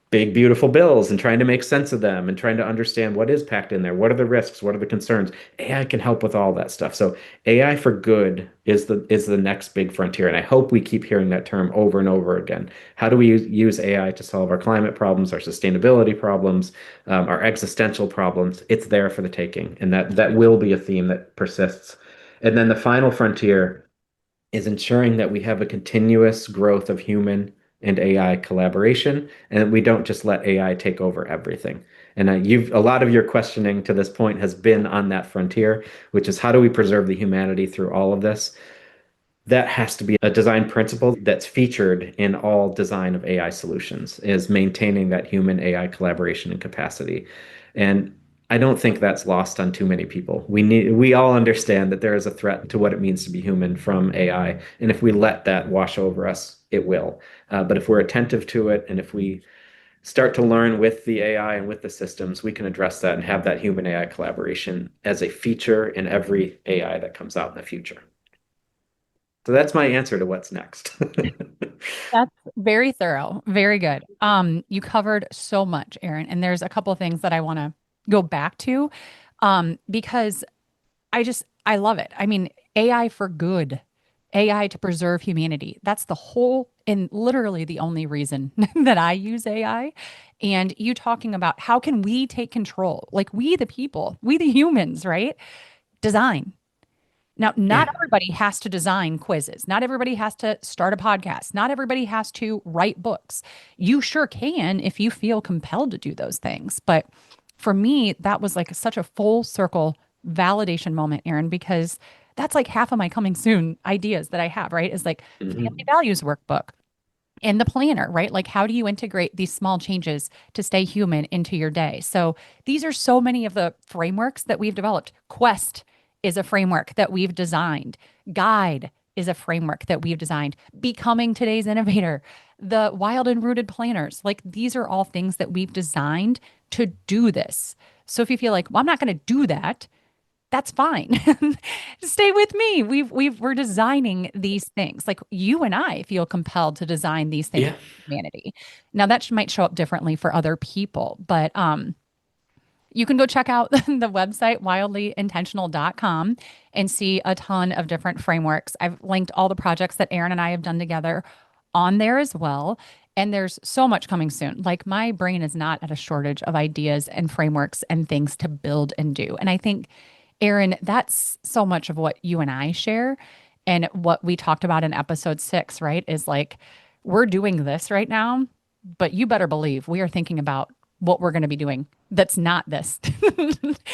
big, beautiful bills and trying to make sense of them and trying to understand what is packed in there. What are the risks? What are the concerns? AI can help with all that stuff. So AI for good is the next big frontier. And I hope we keep hearing that term over and over again. How do we use AI to solve our climate problems, our sustainability problems, our existential problems? It's there for the taking. And that will be a theme that persists. And then the final frontier is ensuring that we have a continuous growth of human and AI collaboration, and that we don't just let AI take over everything. And a lot of your questioning to this point has been on that frontier, which is how do we preserve the humanity through all of this? That has to be a design principle that's featured in all design of AI solutions, is maintaining that human AI collaboration and capacity. And I don't think that's lost on too many people. We all understand that there is a threat to what it means to be human from AI, and if we let that wash over us, it will. But if we're attentive to it, and if we start to learn with the AI and with the systems, we can address that and have that human AI collaboration as a feature in every AI that comes out in the future. So that's my answer to what's next. That's very thorough. Very good. You covered so much, Aaron, and there's a couple of things that I want to go back to, because I love it. I mean, AI for good. AI to preserve humanity. That's the whole and literally the only reason that I use AI. And you talking about how can we take control? Like we, the people, we, the humans, right? Design. Now, not Yeah. everybody has to design quizzes. Not everybody has to start a podcast. Not everybody has to write books. You sure can if you feel compelled to do those things. But for me, that was like such a full circle validation moment, Aaron, because that's like half of my coming soon ideas that I have, right? Is like family Mhm. values workbook and the planner, right? Like, how do you integrate these small changes to stay human into your day? So, these are so many of the frameworks that we've developed. Quest is a framework that we've designed, Guide is a framework that we've designed, Becoming Today's Innovator, the Wild and Rooted Planners. Like, these are all things that we've designed to do this. So, if you feel like, well, I'm not going to do that, that's fine. Stay with me. We're designing these things. Like you and I feel compelled to design these things Yeah. for humanity. Now that might show up differently for other people, but you can go check out the website wildlyintentional.com and see a ton of different frameworks. I've linked all the projects that Aaron and I have done together on there as well. And there's so much coming soon. Like my brain is not at a shortage of ideas and frameworks and things to build and do. And I think, Aaron, that's so much of what you and I share and what we talked about in episode 6, right? Is like, we're doing this right now, but you better believe we are thinking about what we're going to be doing that's not this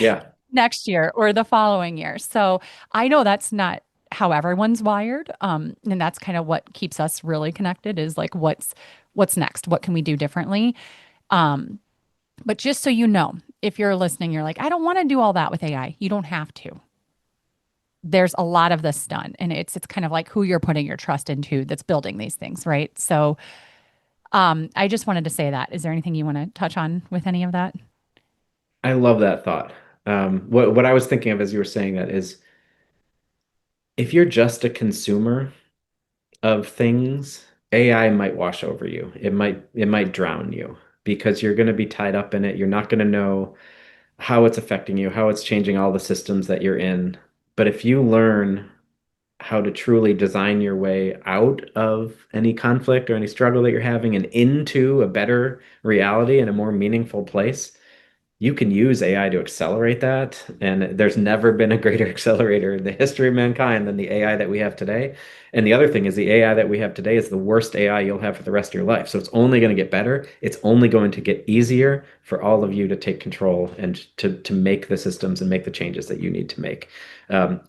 Yeah. next year or the following year. So I know that's not how everyone's wired. And that's kind of what keeps us really connected is like what's next? What can we do differently? Um, but just so you know, if you're listening, you're like, I don't want to do all that with AI. You don't have to. There's a lot of this done. And it's kind of like who you're putting your trust into that's building these things, right? So I just wanted to say that. Is there anything you want to touch on with any of that? I love that thought. What I was thinking of as you were saying that is if you're just a consumer of things, AI might wash over you. It might drown you because you're going to be tied up in it. You're not going to know how it's affecting you, how it's changing all the systems that you're in. But if you learn how to truly design your way out of any conflict or any struggle that you're having and into a better reality and a more meaningful place, you can use AI to accelerate that. And there's never been a greater accelerator in the history of mankind than the AI that we have today. And the other thing is the AI that we have today is the worst AI you'll have for the rest of your life. So it's only going to get better. It's only going to get easier for all of you to take control and to make the systems and make the changes that you need to make.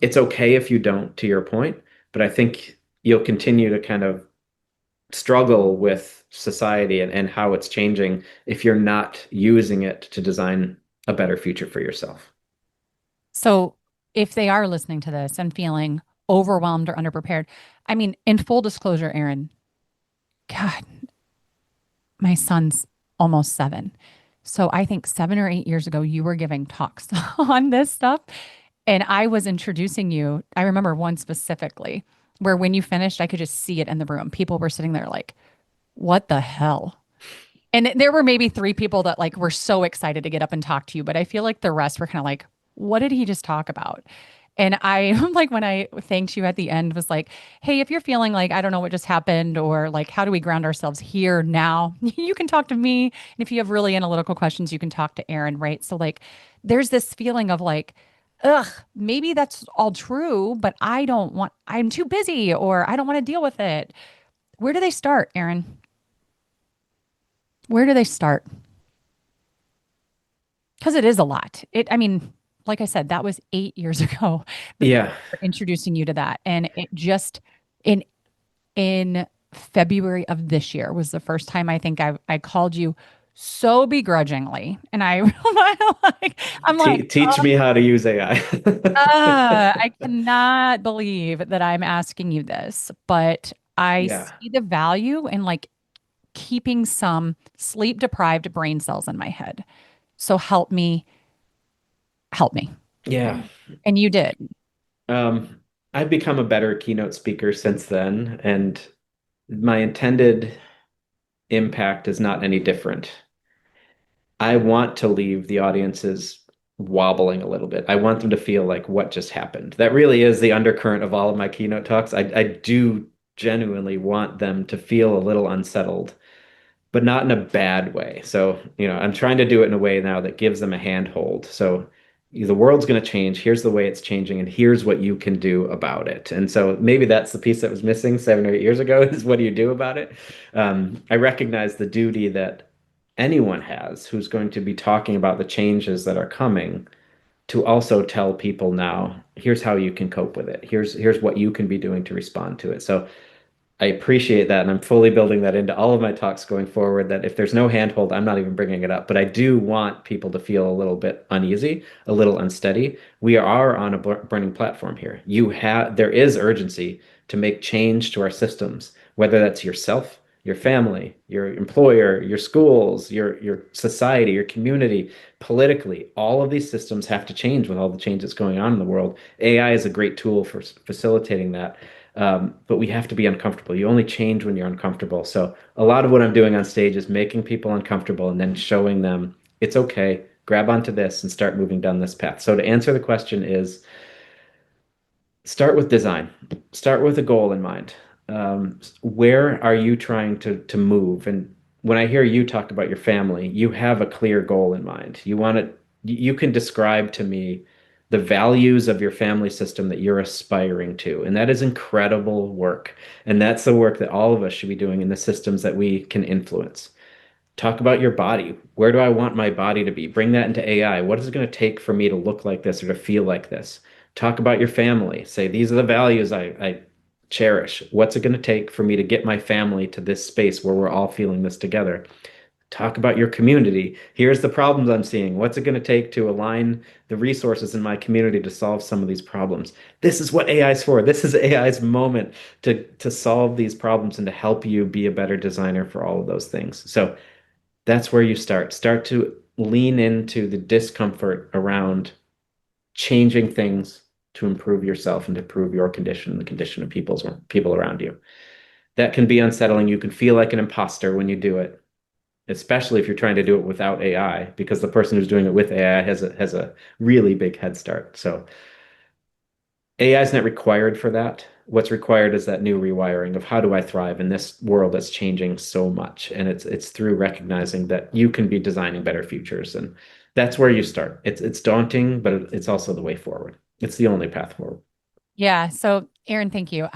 It's okay if you don't, to your point, but I think you'll continue to kind of struggle with society and how it's changing if you're not using it to design a better future for yourself. So if they are listening to this and feeling overwhelmed or underprepared, I mean, in full disclosure, Aaron, God, my son's almost 7. So I think 7 or 8 years ago, you were giving talks on this stuff. And I was introducing you. I remember one specifically where when you finished, I could just see it in the room. People were sitting there like, what the hell? And there were maybe 3 people that like were so excited to get up and talk to you, but I feel like the rest were kind of like, what did he just talk about? And I like when I thanked you at the end was like, hey, if you're feeling like I don't know what just happened or like how do we ground ourselves here now, you can talk to me. And if you have really analytical questions, you can talk to Aaron, right? So like there's this feeling of like, ugh, maybe that's all true, but I'm too busy or I don't want to deal with it. Where do they start, Aaron? Where do they start? Because it is a lot. I mean, like I said, that was 8 years ago that Yeah. we're introducing you to that. And it just in in February of this year was the first time I think I called you so begrudgingly. And I'm like, Teach me how to use AI. I cannot believe that I'm asking you this, but I Yeah. see the value in like keeping some sleep deprived brain cells in my head. So help me. Yeah. And you did. I've become a better keynote speaker since then, and my intended impact is not any different. I want to leave the audiences wobbling a little bit. I want them to feel like what just happened. That really is the undercurrent of all of my keynote talks. I do genuinely want them to feel a little unsettled, but not in a bad way. So, I'm trying to do it in a way now that gives them a handhold. So, the world's going to change. Here's the way it's changing, and here's what you can do about it. And so, maybe that's the piece that was missing 7 or 8 years ago is what do you do about it? I recognize the duty that anyone has who's going to be talking about the changes that are coming to also tell people now, here's how you can cope with it. Here's what you can be doing to respond to it. So I appreciate that, and I'm fully building that into all of my talks going forward. That if there's no handhold, I'm not even bringing it up. But I do want people to feel a little bit uneasy, a little unsteady. We are on a burning platform here. There is urgency to make change to our systems, whether that's yourself, your family, your employer, your schools, your society, your community, politically. All of these systems have to change with all the change that's going on in the world. AI is a great tool for facilitating that. But we have to be uncomfortable. You only change when you're uncomfortable. So a lot of what I'm doing on stage is making people uncomfortable and then showing them it's okay. Grab onto this and start moving down this path. So to answer the question is start with design. Start with a goal in mind. Where are you trying to move? And when I hear you talk about your family, you have a clear goal in mind. You can describe to me the values of your family system that you're aspiring to. And that is incredible work. And that's the work that all of us should be doing in the systems that we can influence. Talk about your body. Where do I want my body to be? Bring that into AI. What is it going to take for me to look like this or to feel like this? Talk about your family. Say, these are the values I cherish. What's it going to take for me to get my family to this space where we're all feeling this together? Talk about your community. Here's the problems I'm seeing. What's it going to take to align the resources in my community to solve some of these problems? This is what AI is for. This is AI's moment to solve these problems and to help you be a better designer for all of those things. So that's where you start. Start to lean into the discomfort around changing things to improve yourself and to improve your condition and the condition of people around you. That can be unsettling. You can feel like an imposter when you do it, especially if you're trying to do it without AI, because the person who's doing it with AI has a really big head start. So AI is not required for that. What's required is that new rewiring of how do I thrive in this world that's changing so much. And it's through recognizing that you can be designing better futures. And that's where you start. It's daunting, but it's also the way forward. It's the only path forward. Yeah. So Aaron, thank you.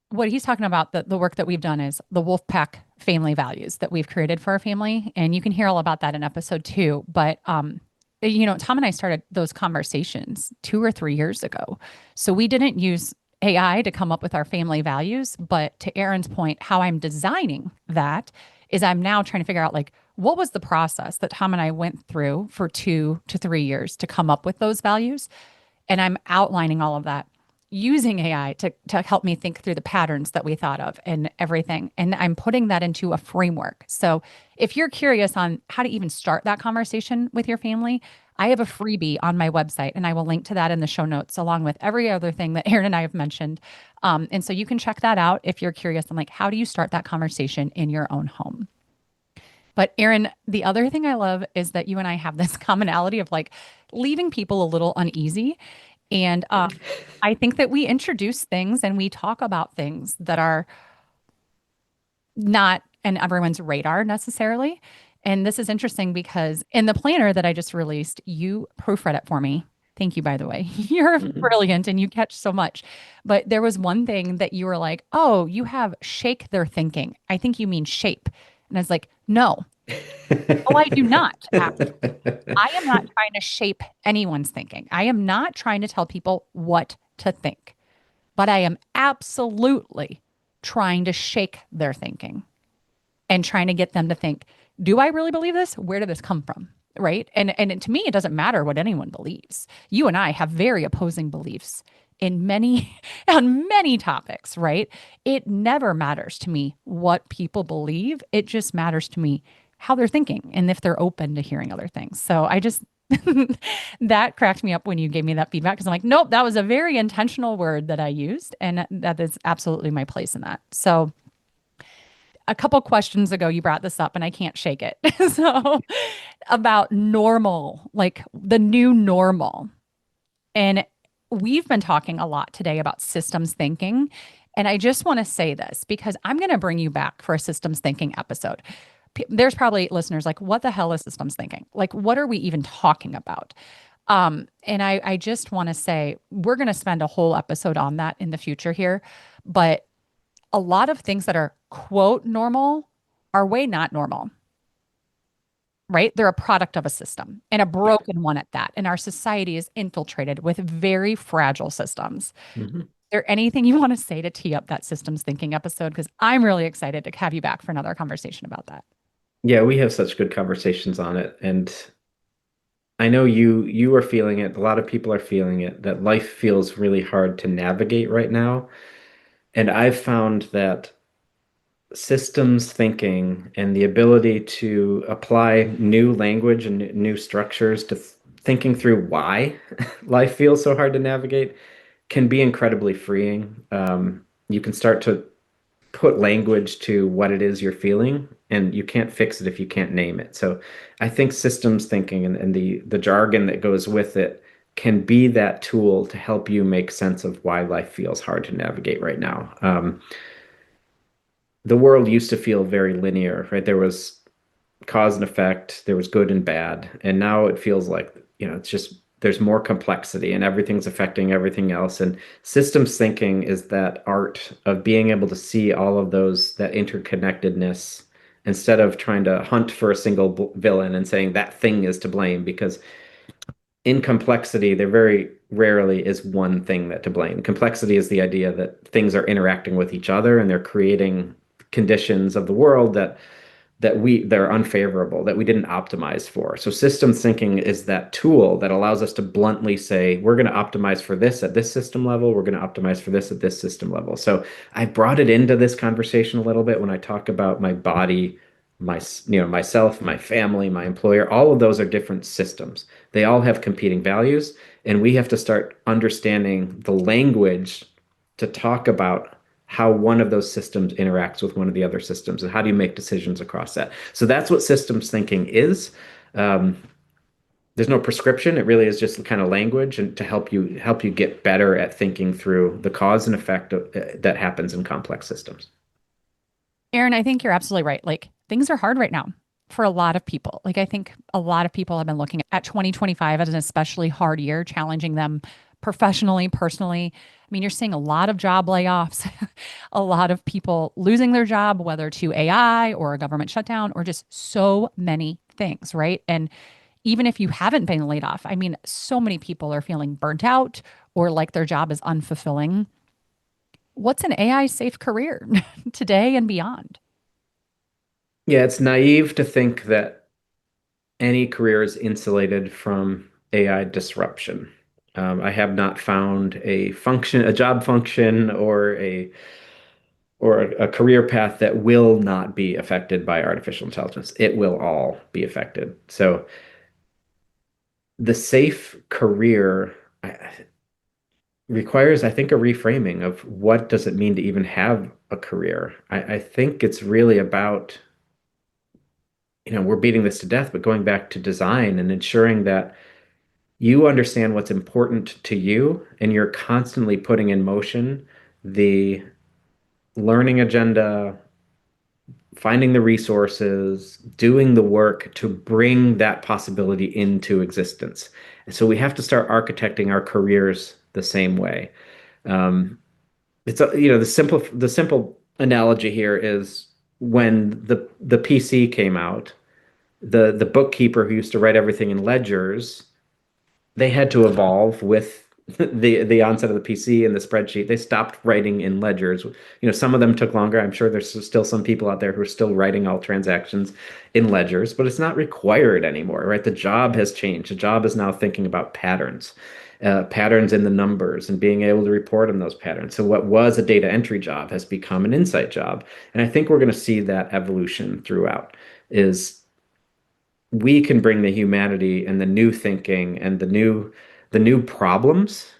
What he's talking about, the work that we've done is the Wolfpack family values that we've created for our family. And you can hear all about that in episode 2. But Tom and I started those conversations 2 or 3 years ago. So we didn't use AI to come up with our family values, but to Aaron's point, how I'm designing that is I'm now trying to figure out like what was the process that Tom and I went through for 2 to 3 years to come up with those values. And I'm outlining all of that using AI to help me think through the patterns that we thought of and everything. And I'm putting that into a framework. So if you're curious on how to even start that conversation with your family, I have a freebie on my website, and I will link to that in the show notes, along with every other thing that Aaron and I have mentioned. And so you can check that out if you're curious on like, how do you start that conversation in your own home? But Aaron, the other thing I love is that you and I have this commonality of like leaving people a little uneasy. And I think that we introduce things and we talk about things that are not in everyone's radar necessarily. And this is interesting because in the planner that I just released, you proofread it for me. Thank you, by the way. You're brilliant and you catch so much. But there was one thing that you were like, oh, you have shake their thinking. I think you mean shape. And I was like, no. Oh, I do not, actually. I am not trying to shape anyone's thinking. I am not trying to tell people what to think, but I am absolutely trying to shake their thinking and trying to get them to think, do I really believe this? Where did this come from? Right. And to me, it doesn't matter what anyone believes. You and I have very opposing beliefs in on many topics, right? It never matters to me what people believe. It just matters to me how they're thinking and if they're open to hearing other things. So I just, that cracked me up when you gave me that feedback because I'm like, nope, that was a very intentional word that I used. And that is absolutely my place in that. So a couple questions ago, you brought this up and I can't shake it. So about normal, like the new normal. And we've been talking a lot today about systems thinking. And I just want to say this because I'm going to bring you back for a systems thinking episode. There's probably listeners like, what the hell is systems thinking? Like, what are we even talking about? And I just want to say we're going to spend a whole episode on that in the future here. But a lot of things that are quote normal are way not normal, right? They're a product of a system and a Yeah. broken one at that. And our society is infiltrated with very fragile systems. Is Mhm. there anything you want to say to tee up that systems thinking episode? Because I'm really excited to have you back for another conversation about that. Yeah, we have such good conversations on it, and I know you are feeling it. A lot of people are feeling it, that life feels really hard to navigate right now. And I've found that systems thinking and the ability to apply new language and new structures to thinking through why life feels so hard to navigate can be incredibly freeing. You can start to put language to what it is you're feeling, and you can't fix it if you can't name it. So I think systems thinking and the jargon that goes with it can be that tool to help you make sense of why life feels hard to navigate right now. The world used to feel very linear, right? There was cause and effect, there was good and bad, and now it feels like, it's just there's more complexity and everything's affecting everything else. And systems thinking is that art of being able to see all of those, that interconnectedness, instead of trying to hunt for a single villain and saying that thing is to blame, because in complexity, there very rarely is one thing that to blame. Complexity is the idea that things are interacting with each other and they're creating conditions of the world that are unfavorable, that we didn't optimize for. So systems thinking is that tool that allows us to bluntly say, we're going to optimize for this at this system level, we're going to optimize for this at this system level. So I brought it into this conversation a little bit when I talk about my body, myself, my family, my employer. All of those are different systems. They all have competing values, and we have to start understanding the language to talk about how one of those systems interacts with one of the other systems, and how do you make decisions across that. So that's what systems thinking is. Um, there's no prescription. It really is just the kind of language and to help you get better at thinking through the cause and effect that happens in complex systems. Aaron, I think you're absolutely right. Like things are hard right now for a lot of people. Like I think a lot of people have been looking at 2025 as an especially hard year, challenging them professionally, personally. I mean, you're seeing a lot of job layoffs, a lot of people losing their job, whether to AI or a government shutdown or just so many things, right? And even if you haven't been laid off, I mean, so many people are feeling burnt out or like their job is unfulfilling. What's an AI safe career today and beyond? Yeah, it's naive to think that any career is insulated from AI disruption. I have not found a job function, or a career path that will not be affected by artificial intelligence. It will all be affected. So the safe career requires, I think, a reframing of what does it mean to even have a career. I think it's really about, we're beating this to death, but going back to design and ensuring that you understand what's important to you and you're constantly putting in motion the learning agenda, finding the resources, doing the work to bring that possibility into existence. And so we have to start architecting our careers the same way. Um, the simple analogy here is when the PC came out, the bookkeeper who used to write everything in ledgers, they had to evolve with the onset of the PC and the spreadsheet. They stopped writing in ledgers. Some of them took longer. I'm sure there's still some people out there who are still writing all transactions in ledgers, but it's not required anymore, right? The job has changed. The job is now thinking about patterns, patterns in the numbers, and being able to report on those patterns. So what was a data entry job has become an insight job, and I think we're going to see that evolution throughout. Is we can bring the humanity and the new thinking and the new problems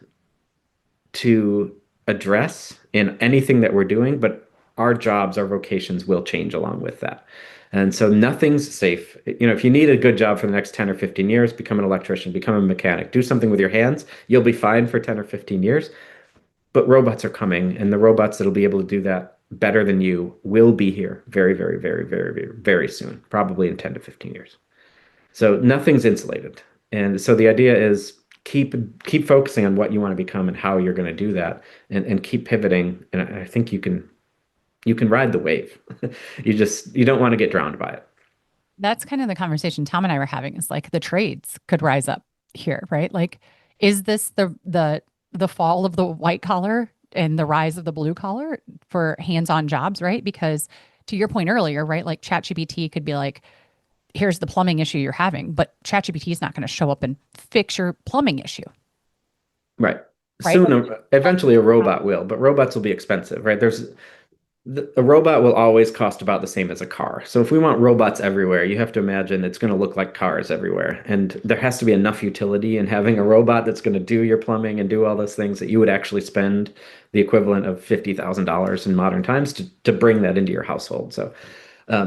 to address in anything that we're doing, but our jobs, our vocations will change along with that. And so nothing's safe. If you need a good job for the next 10 or 15 years, become an electrician, become a mechanic, do something with your hands. You'll be fine for 10 or 15 years. But robots are coming, and the robots that'll be able to do that better than you will be here very, very, very, very, very, very soon, probably in 10 to 15 years. So nothing's insulated. And so the idea is keep focusing on what you want to become and how you're going to do that and keep pivoting. And I think you can ride the wave. You don't want to get drowned by it. That's kind of the conversation Tom and I were having is like the trades could rise up here, right? Like, is this the fall of the white collar and the rise of the blue collar for hands-on jobs, right? Because to your point earlier, right? Like ChatGPT could be like, here's the plumbing issue you're having, but ChatGPT is not going to show up and fix your plumbing issue, Right. right? Soon, Like, eventually a robot will, but robots will be expensive, right? A robot will always cost about the same as a car. So if we want robots everywhere, you have to imagine it's going to look like cars everywhere. And there has to be enough utility in having a robot that's going to do your plumbing and do all those things that you would actually spend the equivalent of $50,000 in modern times to bring that into your household. So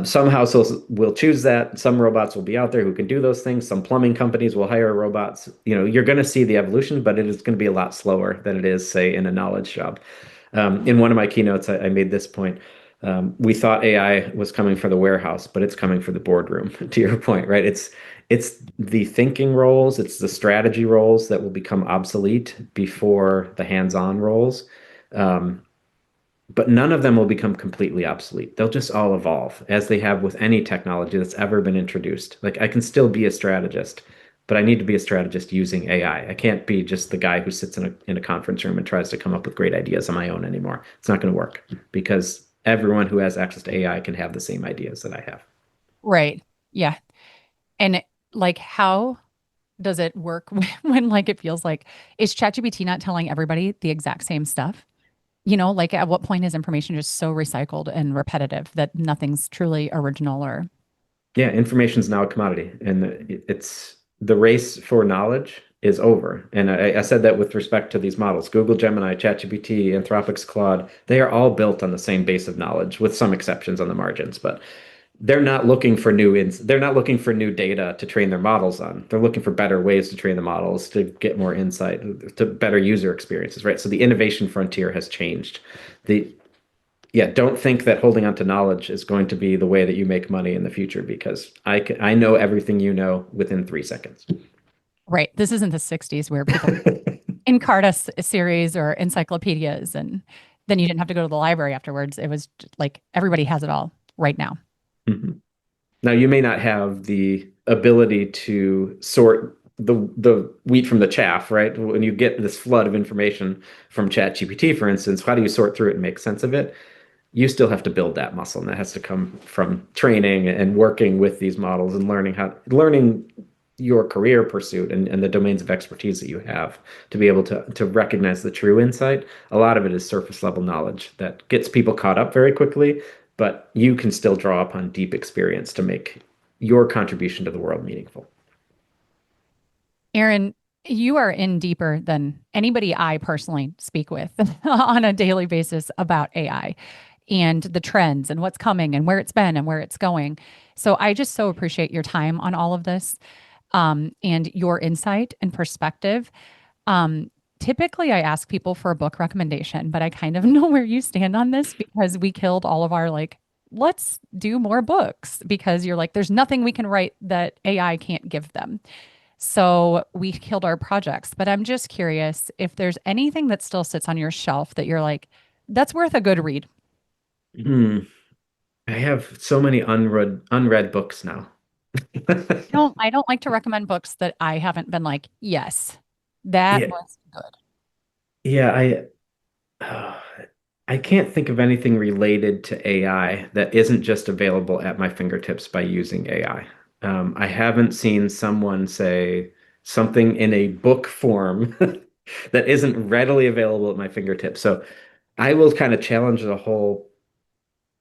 some households will choose that. Some robots will be out there who can do those things. Some plumbing companies will hire robots. You're going to see the evolution, but it is going to be a lot slower than it is, say, in a knowledge job. In one of my keynotes, I made this point. We thought AI was coming for the warehouse, but it's coming for the boardroom, to your point, right? It's the thinking roles, it's the strategy roles that will become obsolete before the hands-on roles. Um, but none of them will become completely obsolete. They'll just all evolve as they have with any technology that's ever been introduced. Like I can still be a strategist, but I need to be a strategist using AI. I can't be just the guy who sits in a conference room and tries to come up with great ideas on my own anymore. It's not going to work because everyone who has access to AI can have the same ideas that I have. right. Yeah. And like, how does it work when like it feels like is ChatGPT not telling everybody the exact same stuff? Like at what point is information just so recycled and repetitive that nothing's truly original or Yeah, information is now a commodity, and it's the race for knowledge is over. And I said that with respect to these models, Google Gemini, ChatGPT, Anthropic's Claude, they are all built on the same base of knowledge, with some exceptions on the margins. But they're not looking for new data to train their models on. They're looking for better ways to train the models to get more insight, to better user experiences, right? So the innovation frontier has changed. The Yeah, don't think that holding on to knowledge is going to be the way that you make money in the future because I know everything you know within 3 seconds. right. This isn't the 60s where people Encarta series or encyclopedias and then you didn't have to go to the library afterwards. It was just like everybody has it all right now. Mhm. Now, you may not have the ability to sort the wheat from the chaff, right? When you get this flood of information from ChatGPT, for instance, how do you sort through it and make sense of it? You still have to build that muscle, and that has to come from training and working with these models and learning your career pursuit and the domains of expertise that you have to be able to recognize the true insight. A lot of it is surface level knowledge that gets people caught up very quickly, but you can still draw upon deep experience to make your contribution to the world meaningful. Aaron, you are in deeper than anybody I personally speak with on a daily basis about AI and the trends and what's coming and where it's been and where it's going. So I just so appreciate your time on all of this and your insight and perspective. Typically, I ask people for a book recommendation, but I kind of know where you stand on this because we killed all of our like, let's do more books because you're like, there's nothing we can write that AI can't give them. So we killed our projects. But I'm just curious if there's anything that still sits on your shelf that you're like, that's worth a good read. Hmm. I have so many unread books now. I don't like to recommend books that I haven't been like, yes, that Yeah, was good. yeah, uh, I can't think of anything related to AI that isn't just available at my fingertips by using AI. I haven't seen someone say something in a book form that isn't readily available at my fingertips. So I will kind of challenge the whole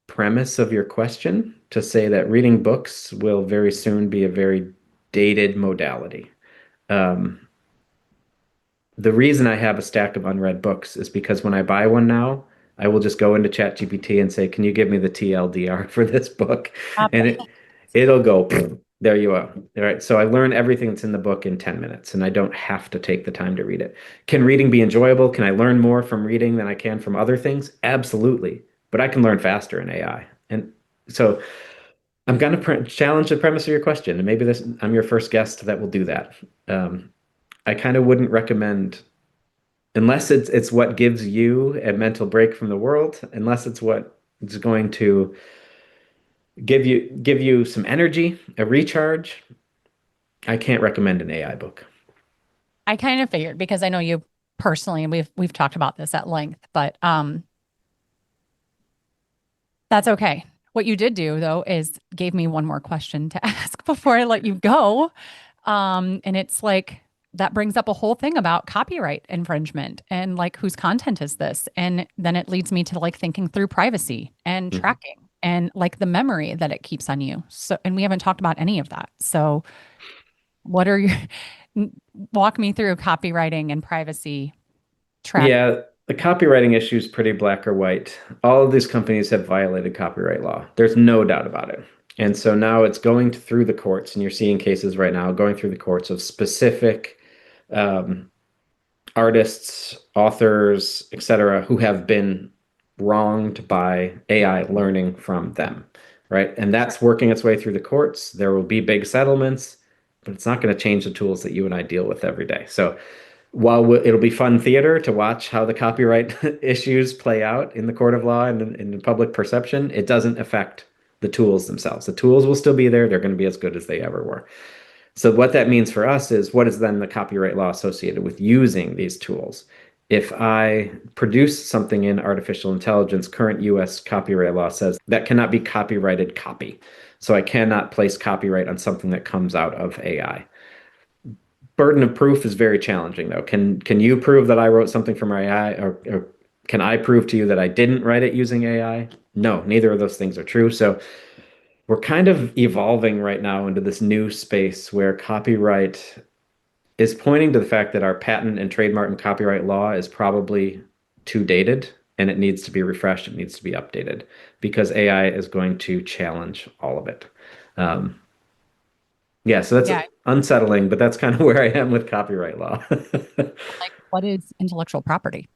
premise of your question to say that reading books will very soon be a very dated modality. Um, the reason I have a stack of unread books is because when I buy one now, I will just go into ChatGPT and say, "Can you give me the TLDR for this book?" And it'll go, there you are. All right. So I learn everything that's in the book in 10 minutes, and I don't have to take the time to read it. Can reading be enjoyable? Can I learn more from reading than I can from other things? Absolutely. But I can learn faster in AI. And so I'm going to challenge the premise of your question, and maybe I'm your first guest that will do that. Um, I kind of wouldn't recommend, unless it's what gives you a mental break from the world, unless it's what is going to give you some energy, a recharge. I can't recommend an AI book. I kind of figured because I know you personally, and we've talked about this at length, but that's okay. What you did do though is gave me one more question to ask before I let you go. And it's like that brings up a whole thing about copyright infringement and like whose content is this? And then it leads me to like thinking through privacy and Mhm. tracking and like the memory that it keeps on you. So, and we haven't talked about any of that. So, what are your walk me through copywriting and privacy track? Yeah, the copywriting issue is pretty black or white. All of these companies have violated copyright law. There's no doubt about it. And so now it's going through the courts, and you're seeing cases right now going through the courts of specific um, artists, authors, etc., who have been wronged by AI learning from them, right? And Sure. that's working its way through the courts. There will be big settlements, but it's not going to change the tools that you and I deal with every day. So while it'll be fun theater to watch how the copyright issues play out in the court of law and in the public perception, it doesn't affect the tools themselves. The tools will still be there. They're going to be as good as they ever were. So what that means for us is, what is then the copyright law associated with using these tools? If I produce something in artificial intelligence, current US copyright law says that cannot be copyrighted copy. So I cannot place copyright on something that comes out of AI. Burden of proof is very challenging, though. Can you prove that I wrote something from AI, or can I prove to you that I didn't write it using AI? No, neither of those things are true. So we're kind of evolving right now into this new space where copyright is pointing to the fact that our patent and trademark and copyright law is probably too dated, and it needs to be refreshed. It needs to be updated because AI is going to challenge all of it. Um, yeah, so that's Yeah. unsettling, but that's kind of where I am with copyright law. Like, what is intellectual property?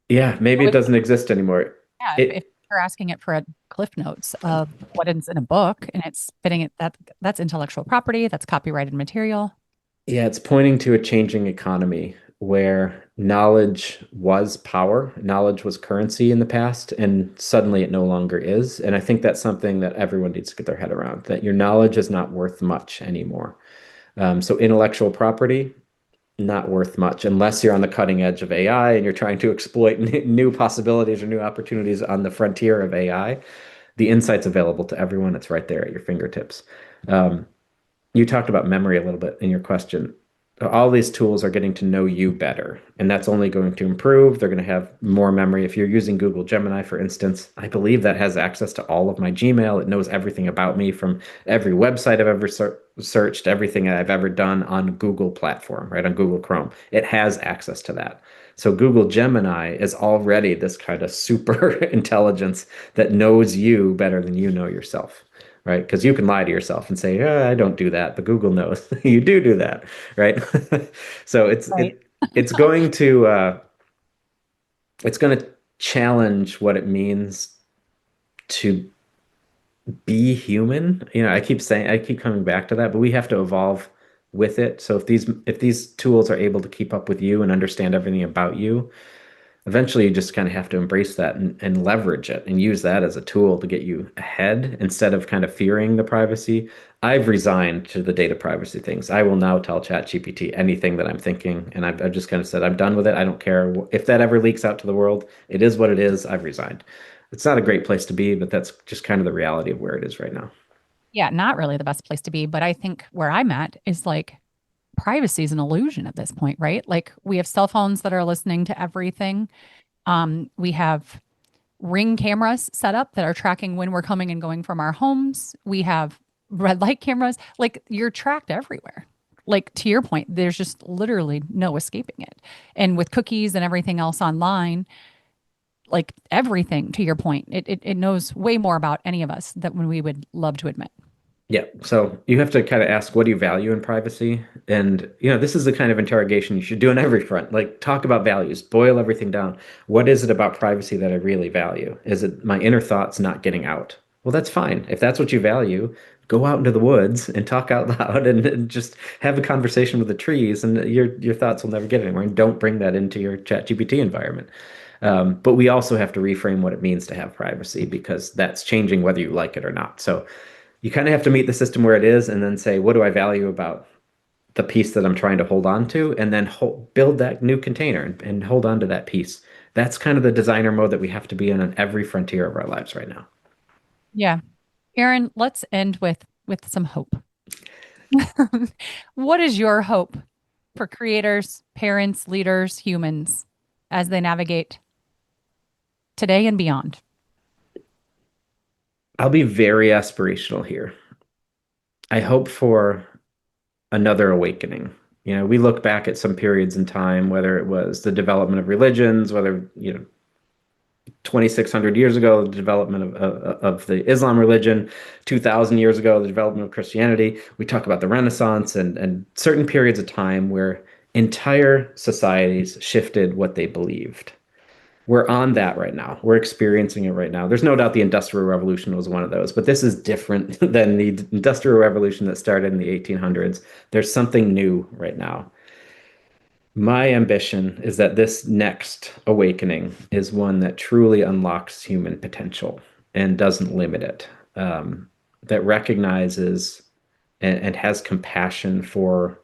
Yeah, maybe it doesn't exist anymore. Yeah, if It you're asking it for a cliff notes of what is in a book and it's fitting it, that's intellectual property, that's copyrighted material. Yeah, it's pointing to a changing economy where knowledge was power, knowledge was currency in the past, and suddenly it no longer is. And I think that's something that everyone needs to get their head around, that your knowledge is not worth much anymore. So intellectual property, not worth much unless you're on the cutting edge of AI and you're trying to exploit new possibilities or new opportunities on the frontier of AI. The insight's available to everyone. It's right there at your fingertips. Um, you talked about memory a little bit in your question. All these tools are getting to know you better, and that's only going to improve. They're going to have more memory. If you're using Google Gemini, for instance, I believe that has access to all of my Gmail. It knows everything about me from every website I've ever searched, everything I've ever done on Google platform, right? On Google Chrome. It has access to that. So Google Gemini is already this kind of super intelligence that knows you better than you know yourself, right? Because you can lie to yourself and say, I don't do that, but Google knows you do that, right? So Right. it's going to challenge what it means to be human. I keep coming back to that, but we have to evolve with it. So if these tools are able to keep up with you and understand everything about you, eventually you just kind of have to embrace that and leverage it and use that as a tool to get you ahead instead of kind of fearing the privacy. I've resigned to the data privacy things. I will now tell ChatGPT anything that I'm thinking, and I've just kind of said I'm done with it. I don't care if that ever leaks out to the world. It is what it is. I've resigned. It's not a great place to be, but that's just kind of the reality of where it is right now. Yeah, not really the best place to be, but I think where I'm at is like privacy is an illusion at this point, right? Like we have cell phones that are listening to everything. We have Ring cameras set up that are tracking when we're coming and going from our homes. We have red light cameras. Like you're tracked everywhere. like to your point, there's just literally no escaping it. And with cookies and everything else online, like everything to your point, it knows way more about any of us than we would love to admit. Yeah. So you have to kind of ask, what do you value in privacy? And, this is the kind of interrogation you should do on every front. Like, talk about values, boil everything down. What is it about privacy that I really value? Is it my inner thoughts not getting out? Well, that's fine. If that's what you value, go out into the woods and talk out loud and just have a conversation with the trees, and your thoughts will never get anywhere. And don't bring that into your ChatGPT environment. But we also have to reframe what it means to have privacy, because that's changing whether you like it or not. So you kind of have to meet the system where it is and then say, what do I value about the piece that I'm trying to hold on to? And then build that new container and hold on to that piece. That's kind of the designer mode that we have to be in on every frontier of our lives right now. Yeah. Aaron, let's end with some hope. What is your hope for creators, parents, leaders, humans as they navigate today and beyond? I'll be very aspirational here. I hope for another awakening. We look back at some periods in time, whether it was the development of religions, whether, 2,600 years ago, the development of the Islam religion, 2,000 years ago, the development of Christianity. We talk about the Renaissance and certain periods of time where entire societies shifted what they believed. We're on that right now. We're experiencing it right now. There's no doubt the Industrial Revolution was one of those, but this is different than the Industrial Revolution that started in the 1800s. There's something new right now. My ambition is that this next awakening is one that truly unlocks human potential and doesn't limit it, that recognizes and has compassion for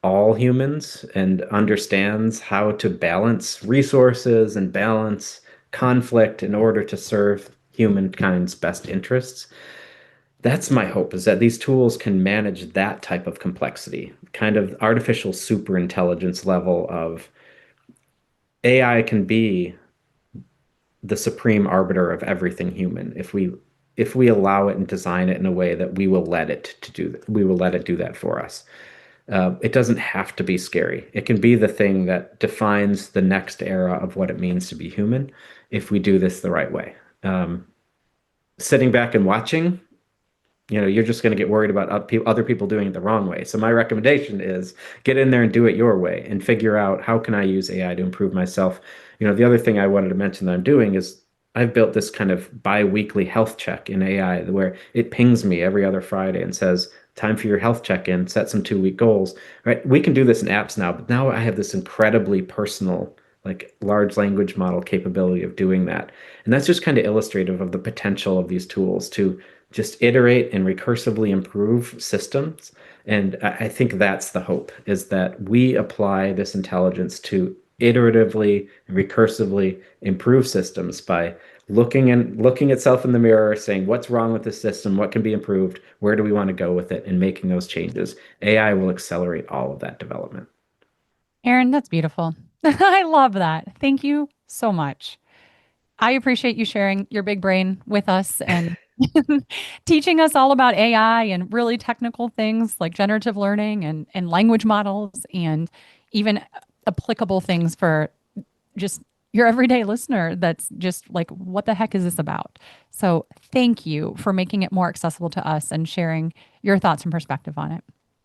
all humans and understands how to balance resources and balance conflict in order to serve humankind's best interests. That's my hope, is that these tools can manage that type of complexity, kind of artificial super intelligence level of AI can be the supreme arbiter of everything human if we allow it and design it in a way that we will let it do that for us. It doesn't have to be scary. It can be the thing that defines the next era of what it means to be human if we do this the right way. Sitting back and watching, you're just going to get worried about other people doing it the wrong way. So my recommendation is get in there and do it your way and figure out, how can I use AI to improve myself? The other thing I wanted to mention that I'm doing is I've built this kind of bi-weekly health check in AI where it pings me every other Friday and says, time for your health check-in, set some 2-week goals, right? We can do this in apps now, but now I have this incredibly personal, like large language model capability of doing that. And that's just kind of illustrative of the potential of these tools to just iterate and recursively improve systems. And I think that's the hope, is that we apply this intelligence to iteratively and recursively improve systems by looking itself in the mirror, saying what's wrong with the system, what can be improved, where do we want to go with it, and making those changes. AI will accelerate all of that development. Aaron, that's beautiful. I love that. Thank you so much. I appreciate you sharing your big brain with us and teaching us all about AI and really technical things like generative learning and language models and even applicable things for just your everyday listener that's just like, what the heck is this about? So thank you for making it more accessible to us and sharing your thoughts and perspective on it.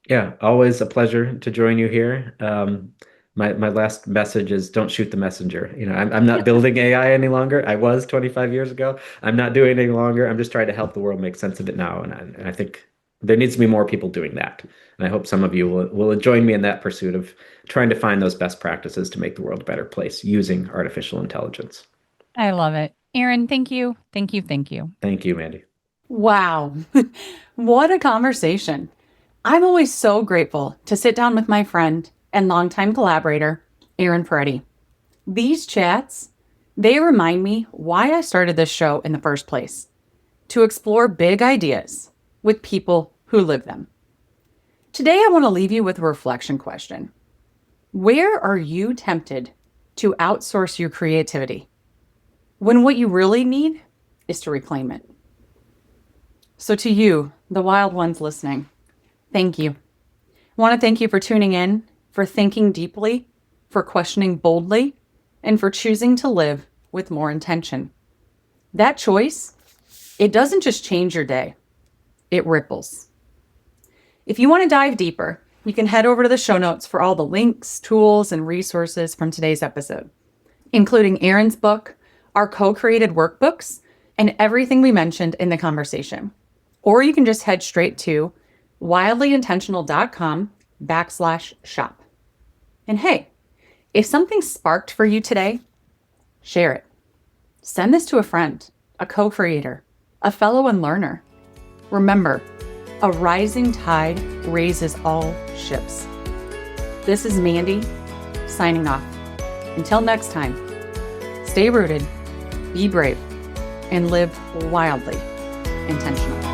Yeah, always a pleasure to join you here. My last message is, don't shoot the messenger. I'm not building AI any longer. I was 25 years ago. I'm not doing it any longer. I'm just trying to help the world make sense of it now. And I think there needs to be more people doing that. And I hope some of you will join me in that pursuit of trying to find those best practices to make the world a better place using artificial intelligence. I love it. Aaron, thank you. Thank you. Thank you. Thank you, Mandy. Wow. What a conversation. I'm always so grateful to sit down with my friend and longtime collaborator, Aaron Proietti. These chats, they remind me why I started this show in the first place, to explore big ideas with people who live them. Today, I want to leave you with a reflection question. Where are you tempted to outsource your creativity when what you really need is to reclaim it? So to you, the wild ones listening, thank you. I want to thank you for tuning in, for thinking deeply, for questioning boldly, and for choosing to live with more intention. That choice, it doesn't just change your day, it ripples. If you want to dive deeper, you can head over to the show notes for all the links, tools, and resources from today's episode, including Aaron's book, our co-created workbooks, and everything we mentioned in the conversation. Or you can just head straight to wildlyintentional.com/shop. And hey, if something sparked for you today, share it. Send this to a friend, a co-creator, a fellow and learner. Remember, a rising tide raises all ships. This is Mandy, signing off. Until next time, stay rooted, be brave, and live wildly intentional.